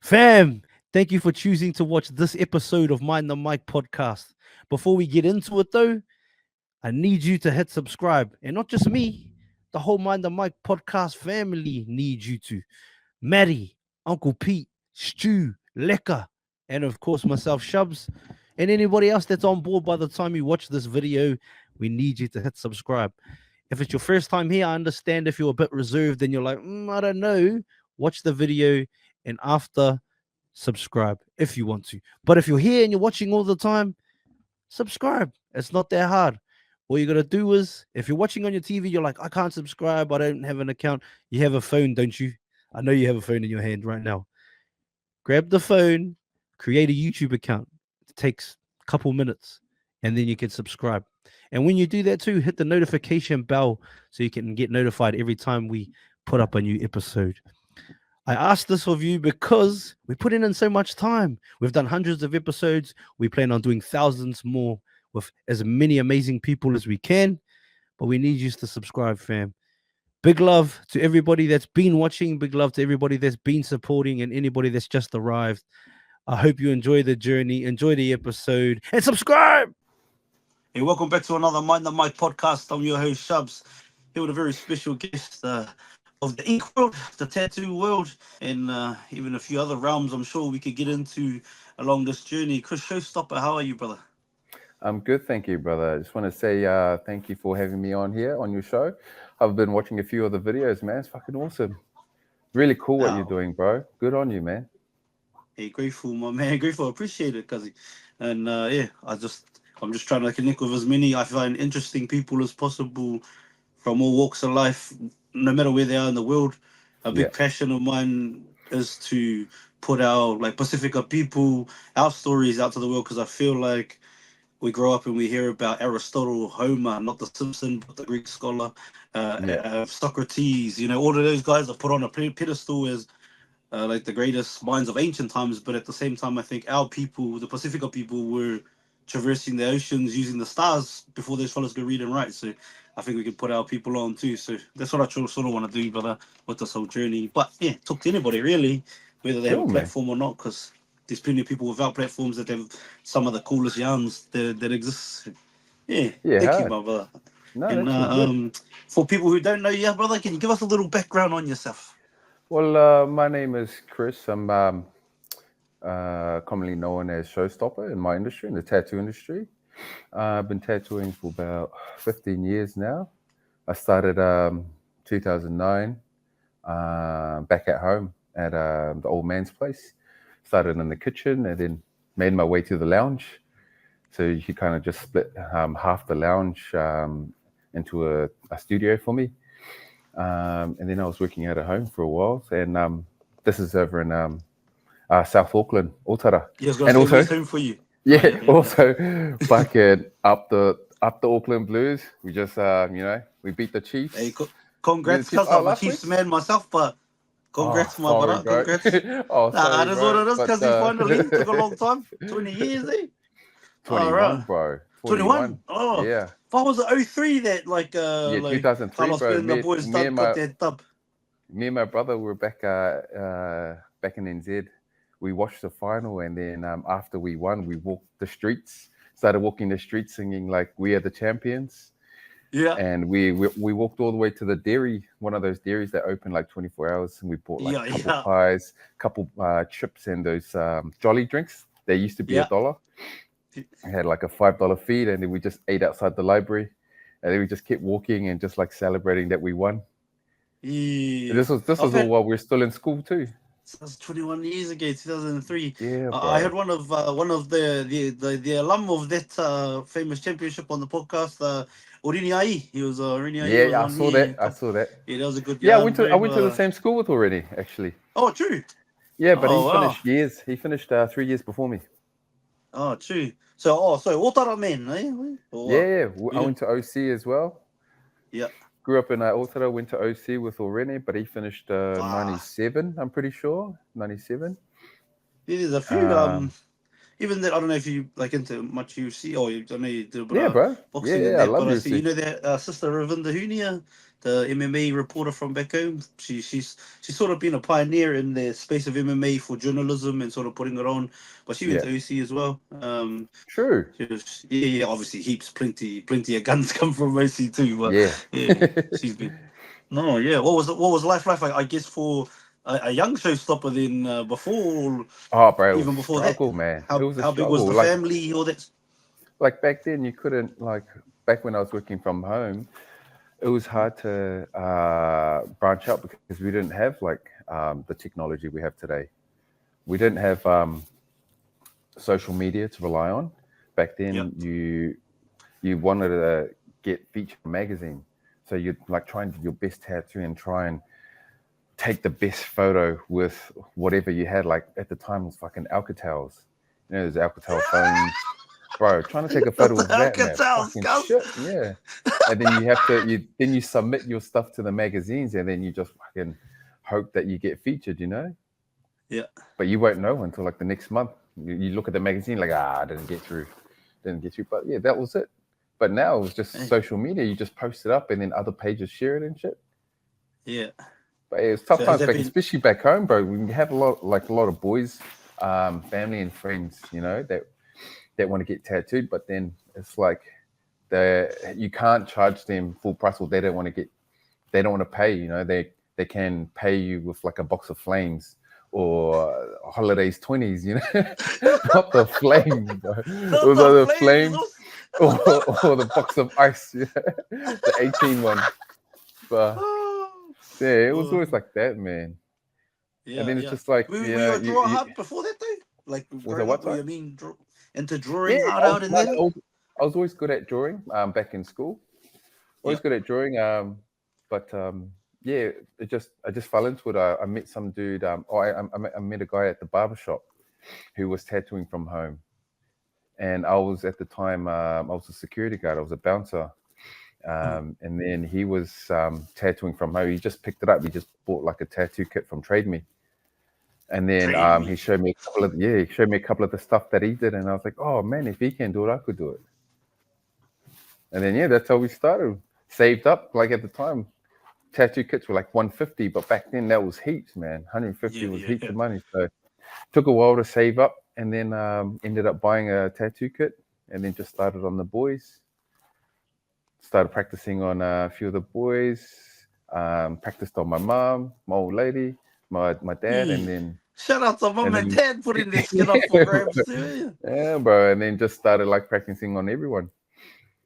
Fam, thank you for choosing to watch this episode of Mind the Mic podcast. Before we get into it, though, I need you to hit subscribe. And not just me, the whole Mind the Mic podcast family needs you to. Maddie, Uncle Pete, Stu, Leka, and of course myself, Shubz, and anybody else that's on board by the time you watch this video, we need you to hit subscribe. If it's your first time here, I understand if you're a bit reserved and you're like, I don't know, watch the video and after subscribe if you want to. But if you're here and you're watching all the time, subscribe. It's not that hard. All you got to do is, if you're watching on your TV, you're like, I can't subscribe, I don't have an account. You have a phone, don't you? I know you have a phone in your hand right now. Grab the phone, create a YouTube account. It takes a couple minutes, and then you can subscribe. And when you do that too, hit the notification bell so you can get notified every time we put up a new episode. I asked this of you because we put in so much time. We've done hundreds of episodes. We plan on doing thousands more with as many amazing people as we can. But we need you to subscribe, fam. Big love to everybody that's been watching. Big love to everybody that's been supporting and anybody that's just arrived. I hope you enjoy the journey, enjoy the episode, and subscribe. Hey, welcome back to another Mind the Mic podcast. I'm your host, Shubz, here with a very special guest of the ink world, the tattoo world, and even a few other realms I'm sure we could get into along this journey. Chris Showstoppr, how are you, brother? I'm good, thank you, brother. I just want to say thank you for having me on here on your show. I've been watching a few of the videos, man. It's fucking awesome. Really cool what you're doing, bro. Good on you, man. Hey, grateful, my man. Grateful, appreciate it, cuz. And yeah, I'm just trying to connect with as many I find interesting people as possible from all walks of life, no matter where they are in the world. A big passion of mine is to put our Pacifica people, our stories out to the world, because I feel like we grow up and we hear about Aristotle, Homer, not the Simpson, but the Greek scholar, Socrates. You know, all of those guys are put on a pedestal as like the greatest minds of ancient times. But at the same time, I think our people, the Pacifica people, were traversing the oceans using the stars before those fellas could read and write. So I think we could put our people on too. So that's what I sort of want to do, brother, with this whole journey. But yeah, talk to anybody really, whether they have a platform or not, because there's plenty of people without platforms that have some of the coolest yarns that exist. Yeah, thank you, my brother. No, and for people who don't know you, brother, can you give us a little background on yourself? Well, my name is Chris. I'm commonly known as Showstoppr in my industry, in the tattoo industry. I've been tattooing for about 15 years now. I started 2009 back at home at the old man's place. Started in the kitchen and then made my way to the lounge. So he kind of just split half the lounge into a studio for me. And then I was working out at home for a while. And this is over in South Auckland, Otara. Yeah, and also home for you. Yeah, also fucking up the Auckland Blues. We just we beat the Chiefs. Hey, congrats, because I'm a Chiefs man myself, but congrats, my brother. Congrats. Sorry, that's what it is, because he finally took a long time. 20 years, eh? 21, bro. 21? Oh, yeah. If I was at 03 that 2003, Carlos bro. The boys got that dub. Me and my brother were back in NZ. We watched the final, and then after we won, we started walking the streets singing like "We Are the Champions." Yeah. And we walked all the way to the dairy, one of those dairies that open like 24 hours, and we bought like a couple pies, couple chips, and those jolly drinks. They used to be $1. I had like a $5 feed, and then we just ate outside the library, and then we just kept walking and just like celebrating that we won. Yeah. This was all while we were still in school too. That was 21 years ago, 2003. Yeah, I had one of the alum of that famous championship on the podcast, Orini Ai. He was Orini Ai. Yeah, I saw that. Yeah, that was a good. Yeah, I went to the same school with Orini, actually. Oh, true. Yeah, but he finished years. He finished 3 years before me. Oh, true. So Otara man, eh? Yeah. I went to OC as well. Yeah. Grew up in Otara, went to OC with Orene, but he finished 97, I'm pretty sure. 97. Yeah, there's a few even that, I don't know if you like into much UFC or I know you did a bit Yeah, of bro. boxing Yeah, and I that, love but I see, UFC. you know, that sister Ravinda Hunia, the MMA reporter from back home. She's sort of been a pioneer in the space of MMA for journalism and sort of putting it on. But she went Yeah, to OC as well. true. Yeah, obviously heaps, plenty of guns come from OC too. But Yeah. yeah, she's been. No, yeah. What was life like? I guess for a young showstopper then before. Oh, bro, it was Even a before that, struggle, man. It was a how big was struggle. the family? All that. Like back then, you couldn't back when I was working from home. It was hard to branch out because we didn't have the technology we have today. We didn't have social media to rely on. Back Yep. then, you wanted to get featured in a magazine, so you'd try and do your best tattoo and try and take the best photo with whatever you had. Like at the time, it was fucking Alcatels. You know, there's Alcatel phones. Bro, trying to take a photo with that, man, fucking shit, yeah. And then you submit your stuff to the magazines, and then you just fucking hope that you get featured, you know. Yeah. But you won't know until the next month. You look at the magazine I didn't get through. But yeah, that was it. But now it's just social media. You just post it up, and then other pages share it and shit. Yeah. But it's tough times back, especially back home, bro. We have a lot of boys, family and friends, you know, that want to get tattooed, but then it's you can't charge them full price, or they don't want to pay, you know. They can pay you with a box of flames or holidays 20s, you know. Not the flames, bro. It was either flames or the box of ice, yeah. The 18 one. But yeah, it was always like that, man. Yeah, and then it's just were you a draw hard before that though? Like growing up, were you into drawing hard out in there? I was always good at drawing. Back in school, always good at drawing. But yeah, I just fell into it. I met some dude. I met a guy at the barbershop who was tattooing from home, and I was at the time I was a security guard. I was a bouncer. And then he was tattooing from home. He just picked it up. He just bought a tattoo kit from Trade Me. And then he showed me a couple of the stuff that he did, and I was like, oh man, if he can do it, I could do it. And then that's how we started. Saved up, at the time, tattoo kits were $150, but back then that was heaps, man. 150 was heaps of money. So it took a while to save up, and then ended up buying a tattoo kit, and then just started on the boys. Started practicing on a few of the boys. Practiced on my mom, my old lady, my dad, and then shout out to mom and dad putting their skin up for grabs too. Yeah, bro. And then just started practicing on everyone.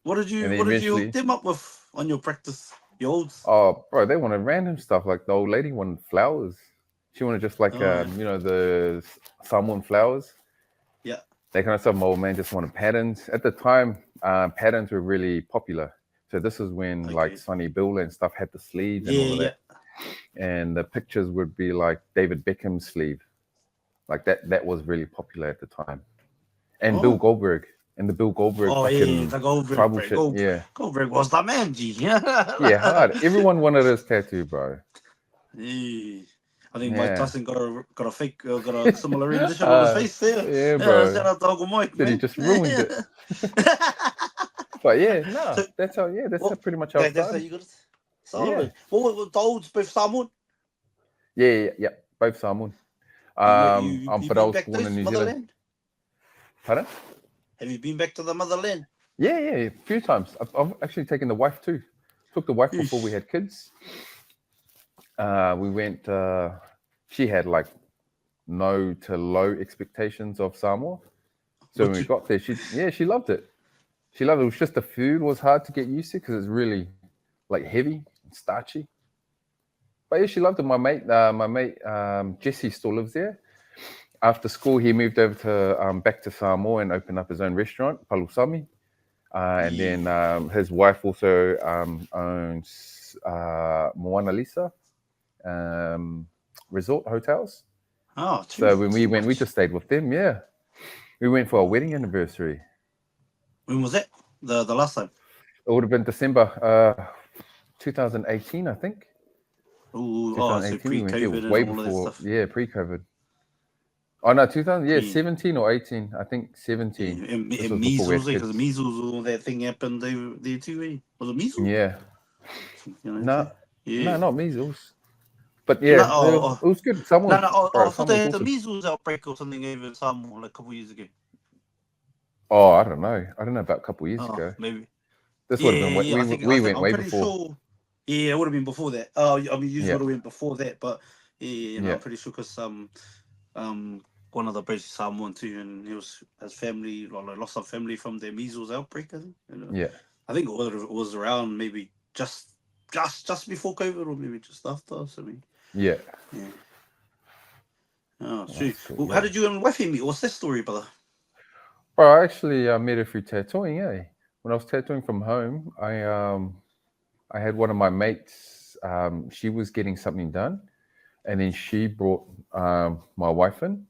What did you hook them up with on your practice? Your olds? Oh, bro, they wanted random stuff. The old lady wanted flowers. She wanted just you know, the Samoan flowers. Yeah. That kind of stuff. My old man just wanted patterns. At the time, patterns were really popular. So this is when Sonny Bill and stuff had the sleeves and all of that. And the pictures would be David Beckham's sleeve. That was really popular at the time. And Bill Goldberg. And the Bill Goldberg the Goldberg shit. Goldberg was the man, G. Yeah, hard. Everyone wanted his tattoo, bro. Yeah. I think Mike Tyson got a similar rendition on his face there. Yeah, bro. Shout out to Uncle Mike, man. He just ruined it. But that's how. Yeah, that's pretty much how. That's how you got it. Solid. What were the olds both Samoan? Yeah, both Samoan. But I was born in New Zealand. Pardon? Have you been back to the motherland? Yeah, a few times. I've actually taken the wife too. Took the wife before we had kids. We went. She had no to low expectations of Samoa. So when we got there, she loved it. She loved it. It was just the food was hard to get used to because it's really heavy and starchy. But yeah, she loved it. My mate Jesse still lives there. After school, he moved over to back to Samoa and opened up his own restaurant, Palusami. And then his wife also owns Moana Lisa resort hotels. Oh, so when we went, we just stayed with them. Yeah, we went for a wedding anniversary. When was that? The last time? It would have been December 2018, I think. So pre-COVID and way all before. of that stuff. Yeah, pre-COVID. Oh no, 2000, yeah, Yeah. 17 or 18. I think 17. And This was before we measles, had because the kids. measles, all that thing happened there too, eh? Was it measles? Yeah. You know, No, yeah. no, not measles. But No, yeah, it was good. no, Someone, no. bro, I thought someone they was had the awesome. measles outbreak or something over Samoa like a couple years ago. Oh, I don't know. I don't know about a couple of years Oh, ago. maybe. This would have been Yeah, yeah. we went I'm way pretty before. sure. Yeah, it would have been before that. Oh, I mean, usually Yeah, would have been before that, but yeah, yeah, I'm pretty sure because one of the British Samoan too, and he was his family, like, lost some family from the measles outbreak. I think. yeah. I think it was around maybe just before COVID or maybe just after. So Yeah. yeah. Oh, Oh, shoot. that's cool. Well, how Yeah. did you and wifey meet? What's that story, brother? Bro, I actually met her through tattooing, eh? When I was tattooing from home, I had one of my mates, she was getting something done, and then she brought my wife in.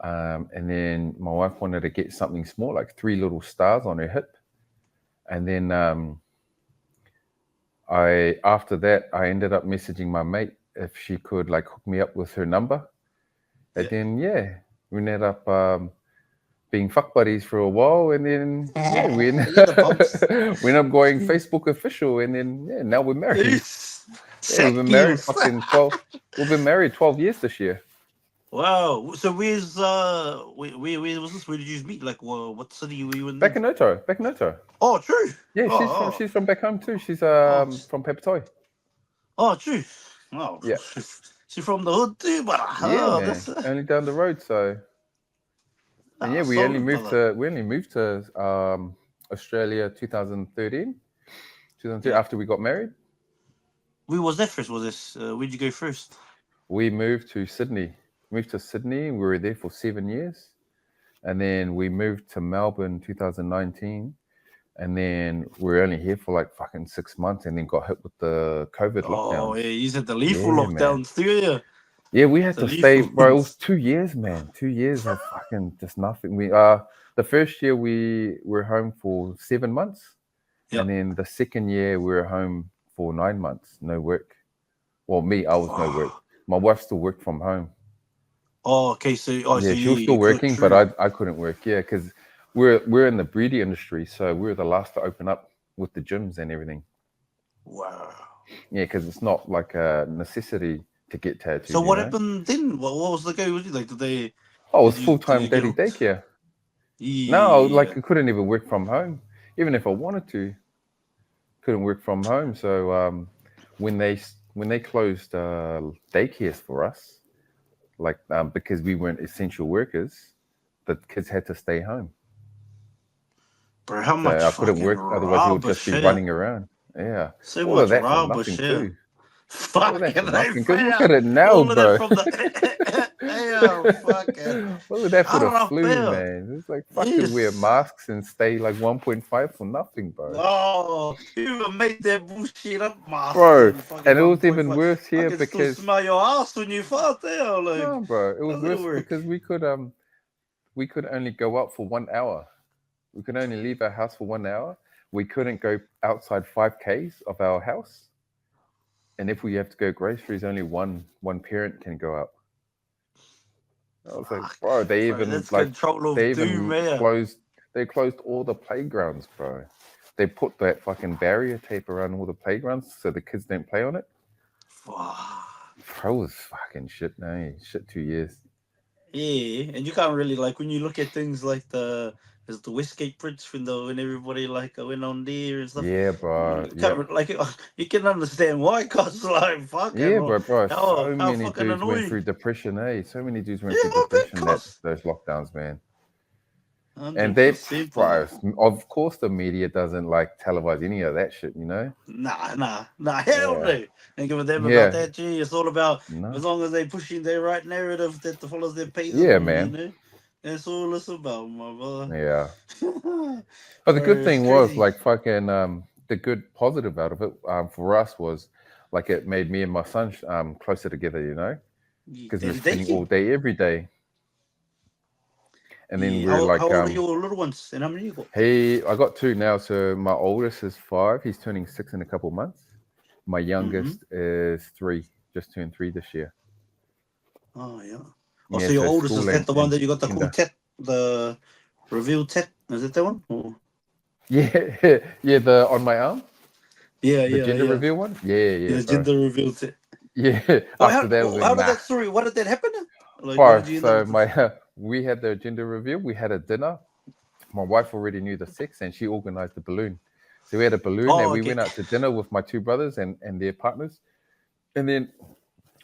And then my wife wanted to get something small, like 3 little stars on her hip. And then after that, I ended up messaging my mate if she could like hook me up with her number. And Yeah. then we ended up being fuck buddies for a while, and then we You get the bumps. we ended up going Facebook official, and then now we're married. Yeah, we've been married Seconds. fucking 12. We've been married 12 years this year. Wow. So where's where was this? Where did you meet? Like, what city were you in? Back Then? in Oto, back in Oto. Oh, true. Yeah, Oh, she's from back home too. She's oh, from Pepatoi. oh, true. Oh, Yeah, she from the hood too, but yeah, oh, man. that's Only down the road, so. And yeah, solid, brother. we only moved to Australia 2013, 2002 Yeah. after we got married. Where was that first? Was this? Where'd you go first? We moved to Sydney. Moved to Sydney. We were there for 7 years, and then we moved to Melbourne 2019, and then we were only here for like fucking 6 months, and then got hit with the COVID lockdowns. Oh, yeah, you said the lethal Yeah, man. lockdowns too, yeah. Yeah, we had The to stay, lethal bro. It ones. was 2 years, man. 2 years of fucking just nothing. We the first year we were home for 7 months, Yep. and then the second year we were home for 9 months, no work. Well, me, I was no work. My wife still worked from home. Oh, okay. So, Yeah, she was still working, but I couldn't work. Yeah, because we're in the breeding industry, so we were the last to open up with the gyms and everything. Wow. Yeah, because it's not like a necessity to get tattooed. So what happened then? What was the go with you? Like, did they? Oh, it was did you full-time get daddy hooked? daycare. Yeah. No, like I couldn't even work from home, even if I wanted to. Couldn't work from home. So when they closed daycares for us, like because we weren't essential workers, the kids had to stay home. Bro, how So much I couldn't fucking work, otherwise he would rubbish just be here? running around. Yeah, So all much of that for rubbish nothing here. too. All of that Fucking for nothing. Because look fair. at it now, All of bro. that from the yeah, fucking. All of that for I the don't know, flu, fair. man. It's like fucking wear Yes. masks and stay like 1.5 for nothing, bro. Oh, you even made that bullshit up, mask. Bro, fucking and it was even 1.5. worse I here can still because smell your ass when you fart there. Like, no, bro, it was does it worse work? because we could only go out for 1 hour. We could only leave our house for 1 hour. We couldn't go outside 5Ks of our house. And if we have to go groceries, only one parent can go out. I was like, bro, they Bro, even that's like control of they doom, even man. closed all the playgrounds, bro. They put that fucking barrier tape around all the playgrounds so the kids don't play on it. Bro, it was fucking shit, no shit 2 years. Yeah, and you can't really like when you look at things like the Westgate Bridge when everybody like went on there and stuff. Yeah, bro. You can't like you can understand why, cause like fucking Yeah, bro. how So many fucking dudes went annoying. through depression, eh? So many dudes went Yeah, through I bet, depression cause those lockdowns, man. And 100%, bro, of course the media doesn't like televise any of that shit, you know? Nah, hell no. Ain't give a damn Yeah. about that, G. It's all about No. as long as they pushing their right narrative that follows their page. Yeah, man. You know? That's all it's about, my brother. Yeah. But the good thing was like fucking the good positive out of it for us was like it made me and my son closer together, you know? Because we were spending all day every day. And then we're like, how old are your little ones? And how many you got? I got 2 now. So my oldest is 5. He's turning 6 in a couple of months. My youngest is 3, just turned 3 this year. Oh yeah. Oh, Yeah, so your so oldest is school that the one and that you got the cool gender. tat, the reveal tat? Is it that one? Or... Yeah, yeah, the on my arm, Yeah, the yeah, gender yeah. reveal one. Yeah, Yeah, bro. gender reveal tat. Yeah. Well, After that, I was like, how did nah. that story? What did that happen? Like, what Bro, did you end up so with? my we had the gender reveal. We had a dinner. My wife already knew the sex, and she organized the balloon. So we had a balloon, and Oh, we okay. went out to dinner with my two brothers and their partners. And then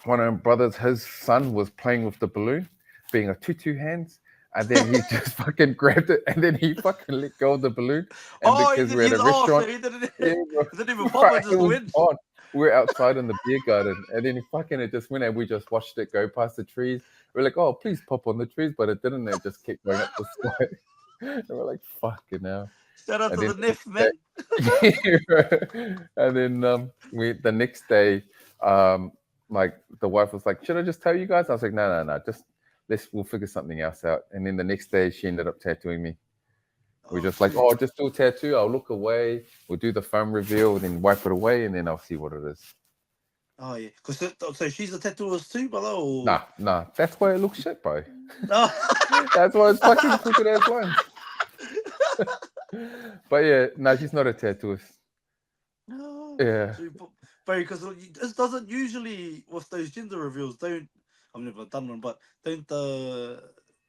one of my brothers, his son, was playing with the balloon, being a two hands. And then he just fucking grabbed it, and then he fucking let go of the balloon. And Oh, because we're at he's a off, so restaurant, he didn't, yeah, bro, he didn't even pop bro, it, it just was went. on. We're outside in the beer garden, and then it just went, and we just watched it go past the trees. We're like, oh, please pop on the trees, but it didn't. It just kept going up the sky. And we're like, fucking hell. Shout out And to then the Neff, man. and then we the next day, like the wife was like, should I just tell you guys? I was like, no, just we'll figure something else out. And then the next day she ended up tattooing me. We're Oh, just like, shit. oh, just do a tattoo. I'll look away. We'll do the foam reveal, and then wipe it away, and then I'll see what it is. Oh, yeah. So she's a tattooist too, brother? Or... Nah. That's why it looks shit, bro. No. That's why it's fucking crooked as lines. But yeah, no, she's not a tattooist. No. Yeah. But because this doesn't usually, with those gender reveals, I've never done one, but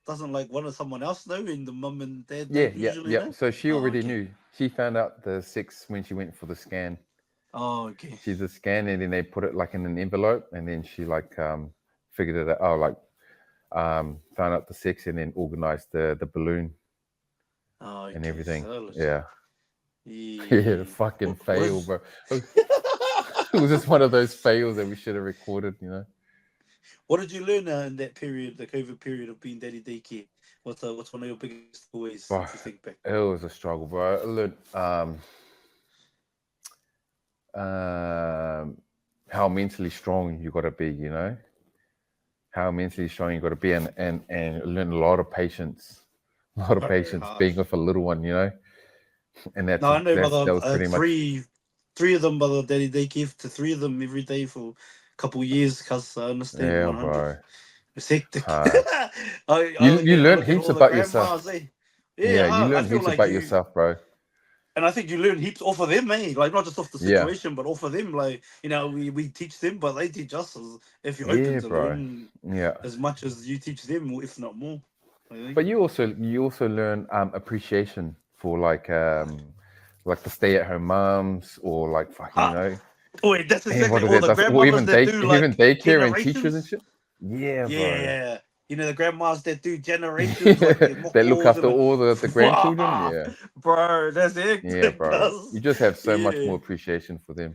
doesn't like one of someone else know, and the mum and dad don't usually know? So she already okay. knew. She found out the sex when she went for the scan. Oh, okay. She's a scan, and then they put it like in an envelope, and then she like figured it out. Oh, like found out the sex, and then organized the balloon and everything. Yeah. Yeah, fucking fail, bro. It was just one of those fails that we should have recorded, you know. What did you learn in that period, the COVID period of being daddy daycare? What's one of your biggest ways to think back? It was a struggle, bro. I learned how mentally strong you got to be, you know. How mentally strong you got to be, and learn a lot of patience. A lot of patience being with a little one, you know. And that was pretty much three of them by the daddy daycare, to three of them every day for a couple of years, because I understand. Yeah, 100. bro. It's hectic. You learn heaps about yourself. Yeah, you learn heaps about yourself, bro. And I think you learn heaps off of them, eh? Like, not just off the situation, but off of them. Like, you know, we teach them, but they teach us. If you're open to learn as much as you teach them, if not more. But you also learn appreciation for like the stay-at-home moms, or like fucking, you know. Wait, that's exactly all the grandmothers that do like even daycare and teachers and shit. Yeah, bro. You know, the grandmas that do generations, like they look after all the grandchildren. Yeah, bro, that's it. Yeah, bro. You just have so much more appreciation for them.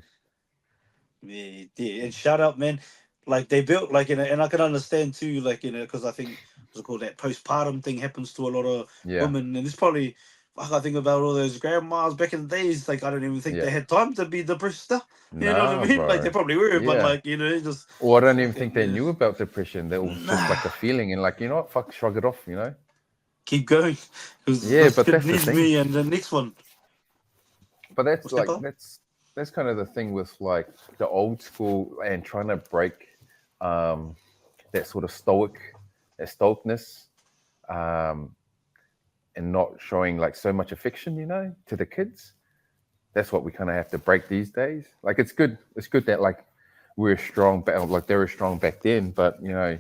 Yeah, and shout out, man. Like, they built, like, and I can understand too, like, because I think what's it called, that postpartum thing happens to a lot of women, and it's probably. I think about all those grandmas back in the days. Like, I don't even think they had time to be depressed. You know what I mean? Bro. Like, they probably were, but like, you know, just. Or I don't even think they knew about depression. That was just like a feeling, and like, you know what, fuck, shrug it off, you know. Keep going. Yeah, but that's the thing. Me and the next one. But that's like that's kind of the thing with like the old school and trying to break that sort of stoicness. And not showing like so much affection, you know, to the kids. That's what we kind of have to break these days. Like, it's good that like we're strong, like they were strong back then, but you know,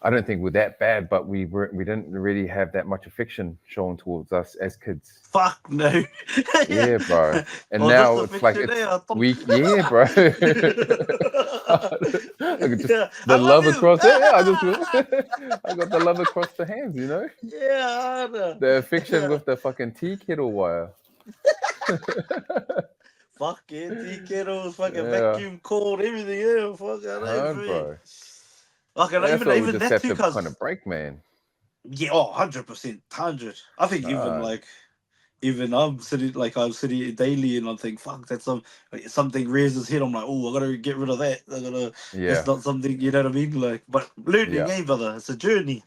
I don't think we're that bad, but we didn't really have that much affection shown towards us as kids. Fuck no. Yeah, bro. And now it's like weak. Yeah, bro. The love across it. Yeah, I got the love across the hands, you know. Yeah. The affection with the fucking tea kettle wire. Fucking tea kettles, fucking vacuum cord, everything. Yeah, fuck that, bro. Okay, even that too, to kind of break, man. Yeah, 100%, 100. I think even I'm sitting daily, and I think, fuck, that's something rears its head. I'm like, oh, I gotta get rid of that. It's not something, you know what I mean? Like, but learning, brother, it's a journey.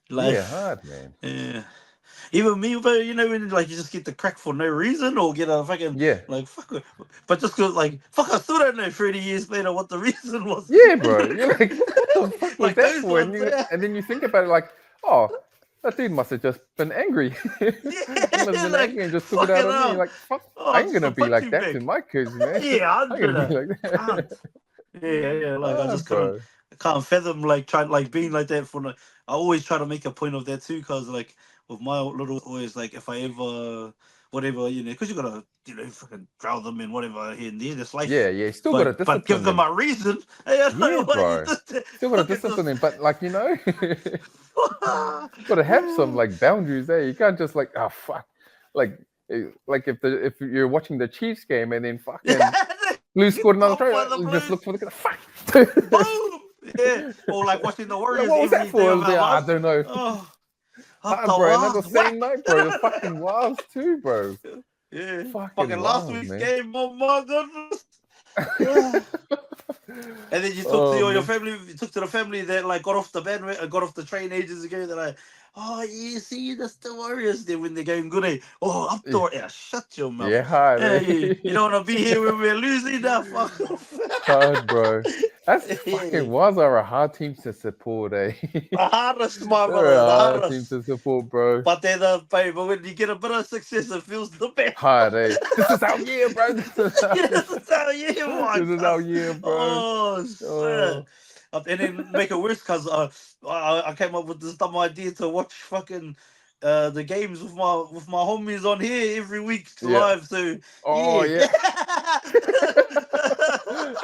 Life. Yeah, hard, man. Yeah. Even me, but you know, when like you just get the crack for no reason, or get a fucking like fuck it. But just cause like fuck, I still don't know 30 years later what the reason was. Yeah, bro. You're like, what the fuck was Like that those for? ones, And then you think about it like, oh, that dude must have just been angry. He must have been like, angry and just took it out on me. Like, fuck, Oh, I ain't gonna just be punch like you that back. to my kids, man. Yeah, I'm gonna be like that. Can't. Yeah. Like I just bro. can't fathom like trying like being like that for. I always try to make a point of that too, because like with my little always like if I ever whatever you know, because you gotta fucking drow them in whatever here and there. That's life. Yeah, still gotta discipline but give them a reason. Hey, yeah, bro. Still gotta discipline them, but like gotta have some like boundaries there. You can't just like fuck, like if you're watching the Chiefs game and then fucking Blues scored another try, just look for the fuck. Boom. Yeah, or like watching the Warriors. What was that for? I don't know. Bro, another same night, bro. The fucking Wives too, bro. Yeah, fucking last week's game. Oh my goodness. And then you talk to your family. You talk to the family that like got off the train ages ago. They're like, oh, you see, that's the Warriors. They win the game, good. Eh? Oh, up the Warriors. Shut your mouth. Yeah, you don't want to be here when we're losing. That fuck off. Hard, bro. That's fucking Waz are a hard team to support, eh? The hardest, my brother. They're a the hard hardest. team to support, bro. But they're the baby. But when you get a bit of success, it feels the best. Hard, eh? This is our year, bro. This is our year, This is our year, bro. Oh, shit. And then make it worse because I came up with this dumb idea to watch fucking the games with my homies on here every week live. So yeah.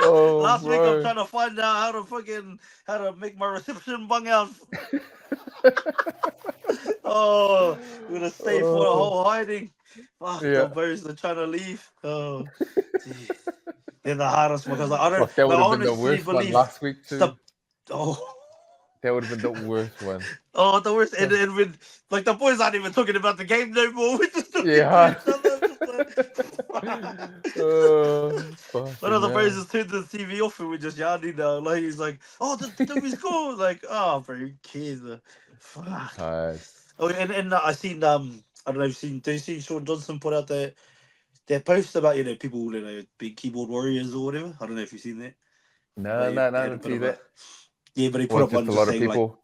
Last week I'm trying to find out how to make my reception bung out. We're gonna stay for the whole hiding. Fuck, the birds are trying to leave. Oh, geez. They're the hardest one because I don't. Fuck, that would have been the worst one last week too. That would have been the worst one. Oh, the worst. And then when like the boys aren't even talking about the game no more. We're just talking to each other. One of the boys just turned the TV off and we're just yarning now. Like he's like, oh, the score. Like, oh, bro, who cares? Fuck. Nice. Oh, and I seen I don't know if you've seen Sean Johnson put out their post about people being keyboard warriors or whatever. I don't know if you've seen that. No, I didn't see that. Yeah, but he put up one just a lot of people.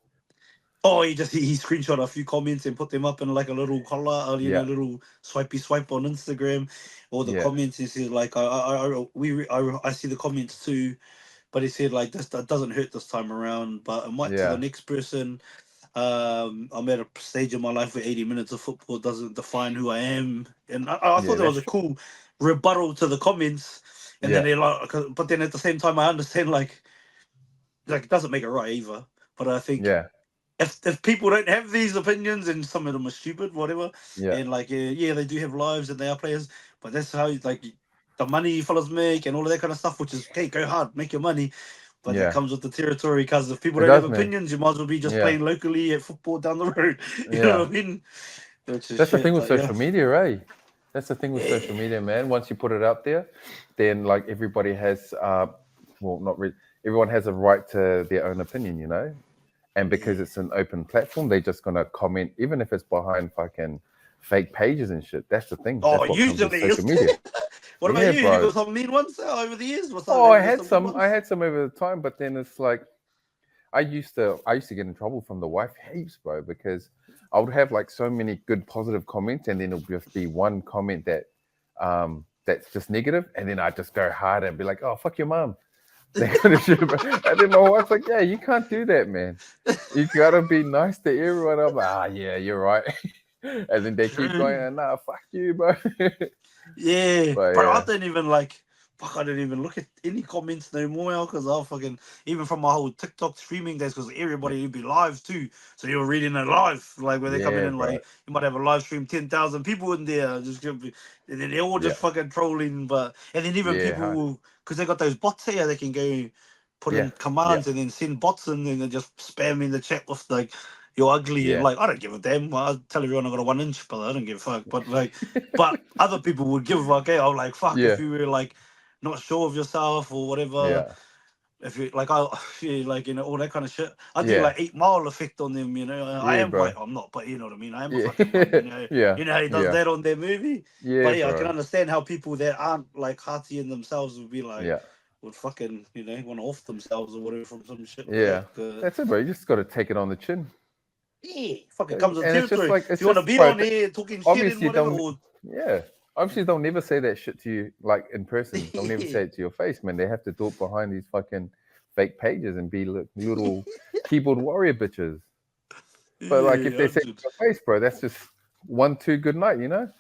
Like, he screenshot a few comments and put them up in like a little collar, or a little swipey swipe on Instagram. Or the comments, he said like I see the comments too, but he said like that doesn't hurt this time around, but it might to the next person. I'm at a stage in my life where 80 minutes of football doesn't define who I am, and I thought that was a cool rebuttal to the comments. And then they like, but then at the same time, I understand like it doesn't make it right either. But I think if people don't have these opinions and some of them are stupid, whatever, and like they do have lives and they are players, but that's how like the money fellas make and all of that kind of stuff, which is okay, go hard, make your money. But it comes with the territory because if people don't have opinions, you might as well be just playing locally at football down the road. You know what I mean? That's the thing with social media, eh? That's the thing with social media, man. Once you put it out there, then like everybody has, not really, everyone has a right to their own opinion, And because it's an open platform, they're just gonna comment, even if it's behind fucking fake pages and shit. That's the thing. Oh, usually social media. What about you? Bro. You got some mean ones over the years? I had some. I had some over the time, but then it's like I used to get in trouble from the wife heaps, bro, because I would have like so many good positive comments, and then it'll just be one comment that that's just negative, and then I just go hard and be like, "Oh, fuck your mom." And then my wife's like, "Yeah, you can't do that, man. You gotta be nice to everyone." I'm like, yeah, you're right." And then they keep going, "Nah, fuck you, bro." Yeah, but I don't even I don't even look at any comments no more because I'll fucking, even from my whole TikTok streaming days, because everybody would be live too. So you're reading it live, like where they're coming in, like you might have a live stream, 10,000 people in there, just and then they're all just fucking trolling. But and then even people, because they got those bots here, they can go put in commands and then send bots in and then just spam in the chat with like, "You're ugly," and like I don't give a damn. I tell everyone I got a 1 inch, but I don't give a fuck. But like, but other people would give a fuck. I'm like, fuck, if you were like not sure of yourself or whatever. if you like, I like, you know, all that kind of shit. I do Yeah. like 8 Mile effect on them, you know. I Yeah, am bro. white, I'm not, but you know what I mean. I am a Yeah. fucking man, you know. Yeah. You know, he does Yeah. that on their movie. Yeah, But yeah, I bro. can understand how people that aren't like hearty in themselves would be like, Yeah. would fucking, you know, want to off themselves or whatever from some shit like Yeah. that. That's it, bro. You just got to take it on the chin. Yeah, fucking comes with And it's just territory. like, If you want to be on here talking shit and obviously whatever, don't, or yeah. Obviously, they'll never say that shit to you, like in person. They'll never say it to your face, man. They have to do it behind these fucking fake pages and be little keyboard warrior bitches. But like, if they say it to your face, bro, that's just 1-2 good night, you know?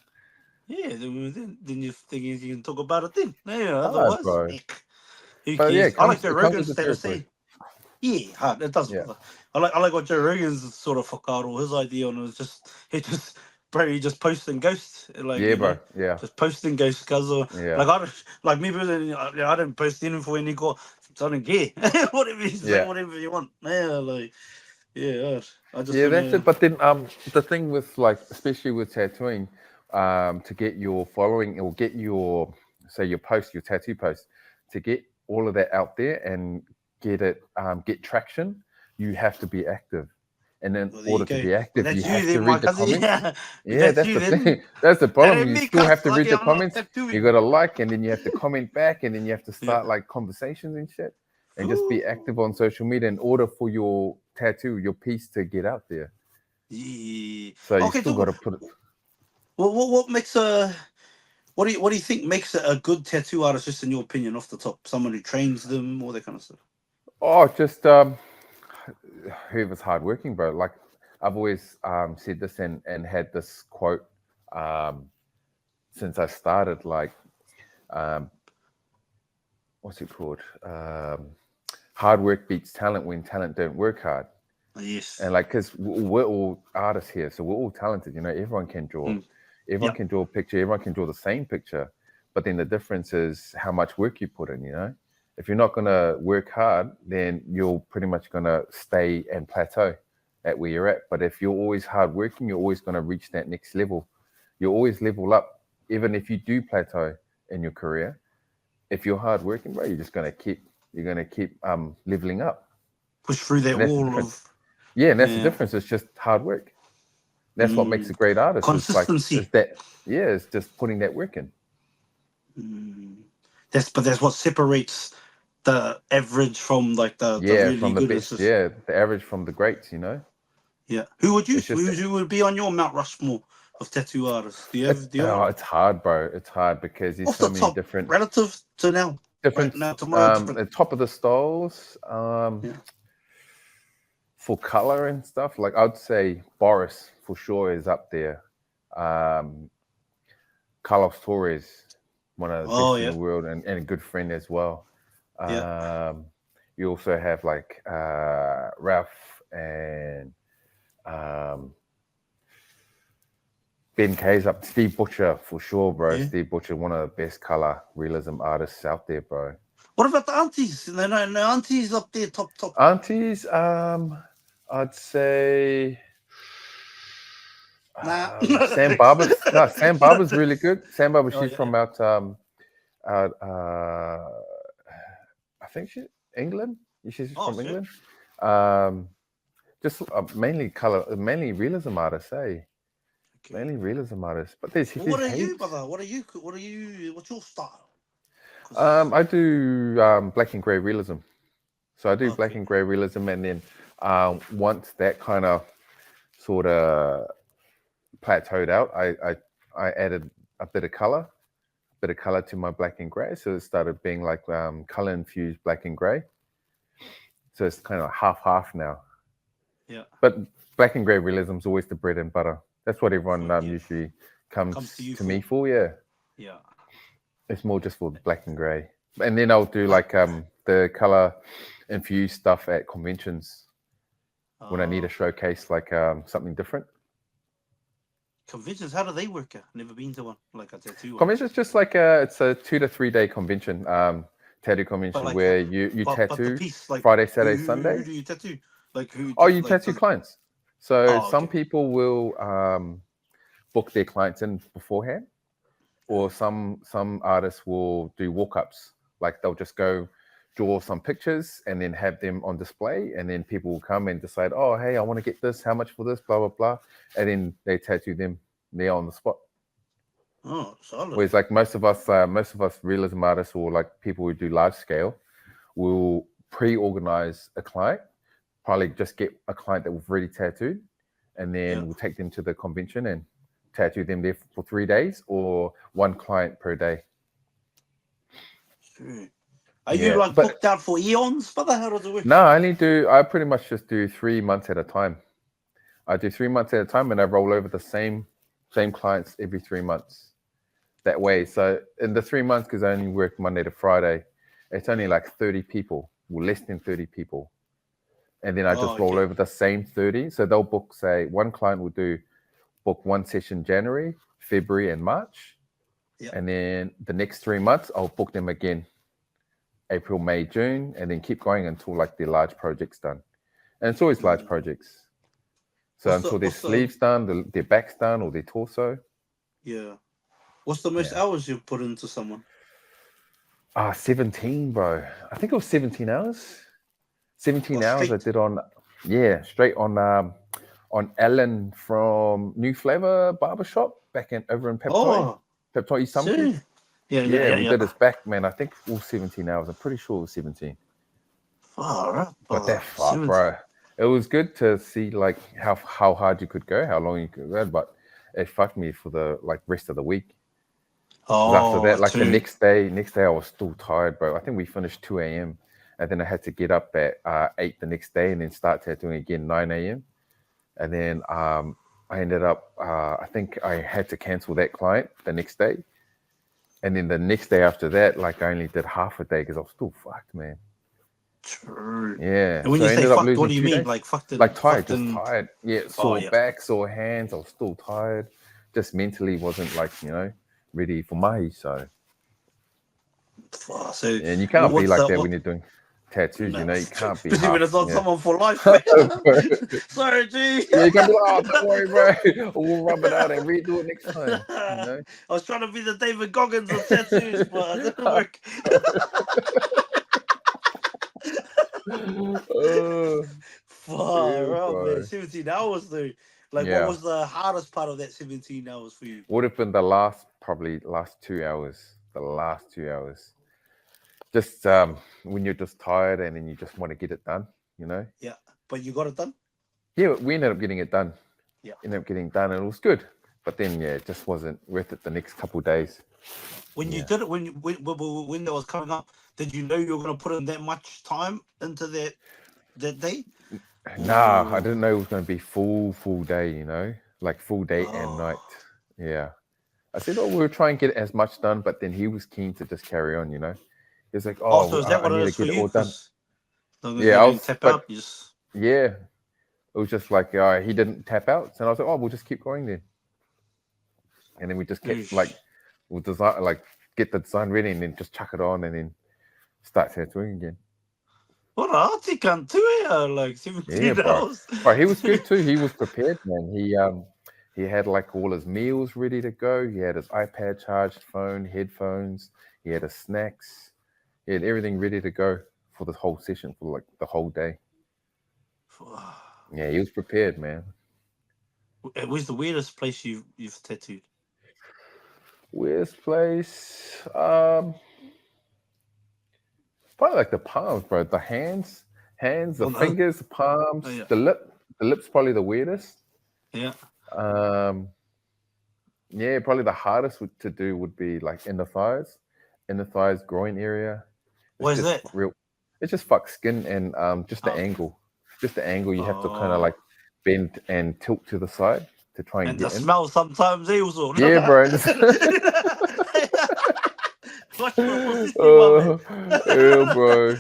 yeah, then you think you can talk about it then. Yeah, Hard, otherwise, bro. who But yeah, cares? I like Joe it comes Rogan's with the state of territory. say. Yeah, hard. It does. Yeah. I like what Joe Rogan's sort of fuck out, or his idea on it was just he just posting ghosts, like, Yeah, you bro. know, Yeah. just posting ghosts, cause Yeah. like I don't like me personally, I don't post anything when he got, so I don't care. Whatever you say, Yeah. whatever you want. Yeah, like I just Yeah, that's it. But then the thing with, like, especially with tattooing, to get your following or get your, say, your post, your tattoo post, to get all of that out there and get it get traction, you have to be active. And in order to be active, you have to read the comments. Yeah, that's the thing. That's the problem. You still have to read the comments. You got to like, and then you have to comment back, and then you have to start like conversations and shit, and just be active on social media in order for your tattoo, your piece to get out there. Yeah. So you still got to put it. What makes a what do you think makes a good tattoo artist, just in your opinion, off the top? Someone who trains them, all that kind of stuff. Oh, just whoever's hardworking, bro. Like, I've always said this and had this quote since I started. Like, what's it called? Hard work beats talent when talent don't work hard. Yes. And like, because we're all artists here, so we're all talented. You know, everyone can draw. Everyone can draw a picture. Everyone can draw the same picture. But then the difference is how much work you put in, you know? If you're not going to work hard, then you're pretty much going to stay and plateau at where you're at. But if you're always hardworking, you're always going to reach that next level. You always level up. Even if you do plateau in your career, if you're hardworking, bro, you're going to keep leveling up. Push through that wall of... Yeah, and that's the difference. It's just hard work. That's what makes a great artist. Consistency. It's just putting that work in. That's what separates the average from like the really from the good best. Yeah, the average from the greats, you know. Yeah. Who would be on your Mount Rushmore of tattoo artists? Do you have? It's hard, bro. It's hard because there's so many different relative to now. Different. Now tomorrow. The top of the stalls. For color and stuff, like I'd say Boris for sure is up there. Carlos Torres, one of the best in the world, and a good friend as well. You also have like Ralph and Ben K's up. Steve Butcher for sure, bro. Yeah. Steve Butcher, one of the best color realism artists out there, bro. What about the aunties? No, aunties up there, top. Aunties, I'd say Sam Barber's. No, Sam Barber's really good. Sam Barber, she's from out I think she's England. She's from England. Just mainly realism artists, eh? Okay. Mainly realism artists. But there's what are you, brother? What's your style? I do black and grey realism. So I do black and grey realism, and then once that kind of sort of plateaued out, I added a bit of color to my black and grey. So it started being like color infused black and grey. So it's kind of half now. Yeah. But black and grey realism is always the bread and butter. That's what everyone usually comes to me for. Yeah. Yeah. It's more just for the black and grey. And then I'll do like the color infused stuff at conventions when I need a showcase, like something different. Conventions, how do they work? I've never been to one, like a tattoo. Conventions, just like it's a 2 to 3 day convention, tattoo convention, like, where you tattoo piece, like, Friday, Saturday, Sunday. Who do you tattoo? Like who? Oh, you tattoo clients. So some people will book their clients in beforehand, or some artists will do walk-ups. Like they'll just go draw some pictures and then have them on display, and then people will come and decide, oh, hey, I want to get this, how much for this, blah blah blah, and then they tattoo them there on the spot. Oh, solid. Whereas like most of us realism artists, or like people who do large scale, will pre-organize a client, probably just get a client that we've already tattooed, and then we'll take them to the convention and tattoo them there for 3 days, or one client per day. True. Are you like booked out for eons, brother? How does it work? No, I pretty much just do 3 months at a time. I do 3 months at a time, and I roll over the same clients every 3 months. That way, so in the 3 months, because I only work Monday to Friday, it's only like 30 people, or less than 30 people, and then I just roll over the same 30. So they'll book, say, one client will book one session January, February, and March, and then the next 3 months I'll book them again, April, May, June, and then keep going until like their large project's done. And it's always large projects. So until their sleeves done, their back's done, or their torso. Yeah. What's the most hours you put into someone? 17, bro. I think it was 17 hours. 17 hours straight? I did on, straight on Alan from New Flavor Barbershop back over in Peptoi. Peptoi East Something. We did his back, man. I think all 17 hours. I'm pretty sure it was 17. Far up, but that far, bro. It was good to see like how hard you could go, how long you could go, but it fucked me for the like rest of the week. After that, like the next day I was still tired, bro. I think we finished 2 a.m. and then I had to get up at 8 the next day and then start tattooing again 9 a.m. And then I ended up, I think I had to cancel that client the next day. And then the next day after that, like I only did half a day because I was still fucked, man. True. Yeah. And when you say fucked, what do you mean? Days. Like fucked? Like tired, just tired. Yeah, sore back, sore hands. I was still tired. Just mentally wasn't like, ready for mahi. So and you can't be like that when you're doing tattoos, you can't be. Especially when it's not someone for life. Sorry, G. Yeah, you can't be like, oh, don't worry, bro. We'll rub it out and redo it next time. I was trying to be the David Goggins of tattoos, but it didn't work. Far out, man. 17 hours, though. Like, what was the hardest part of that 17 hours for you? Would have been the last 2 hours. The last 2 hours. Just when you're just tired and then you just want to get it done, Yeah, but you got it done? Yeah, we ended up getting it done. Yeah. Ended up getting done and it was good. But then, it just wasn't worth it the next couple of days. When you did it, when that was coming up, did you know you were going to put in that much time into that day? Nah, I didn't know it was going to be full day, like full day and night. Yeah. I said, we'll try and get as much done, but then he was keen to just carry on, He was like, so is that what it is for you? Yeah, I was tap out. Yeah. It was just like, he didn't tap out. And I was like, we'll just keep going then. And then we just kept we'll design, get the design ready and then just chuck it on and then start tattooing again. What an arty cunt too, like 17 hours. But he was good too. He was prepared, man. He had like all his meals ready to go. He had his iPad charged, phone, headphones. He had his snacks. He had everything ready to go for the whole session, for like the whole day. Yeah, he was prepared, man. Where's the weirdest place you've tattooed? Weirdest place? Probably like the palms, bro. The hands, the fingers, the palms, the lip. The lip's probably the weirdest. Yeah. Probably the hardest to do would be like in the thighs, groin area. What is that? It's just fuck skin and just the angle. Just the angle you have to kind of like bend and tilt to the side to try and get the in. smell sometimes also. Yeah, bro. Yeah, bro.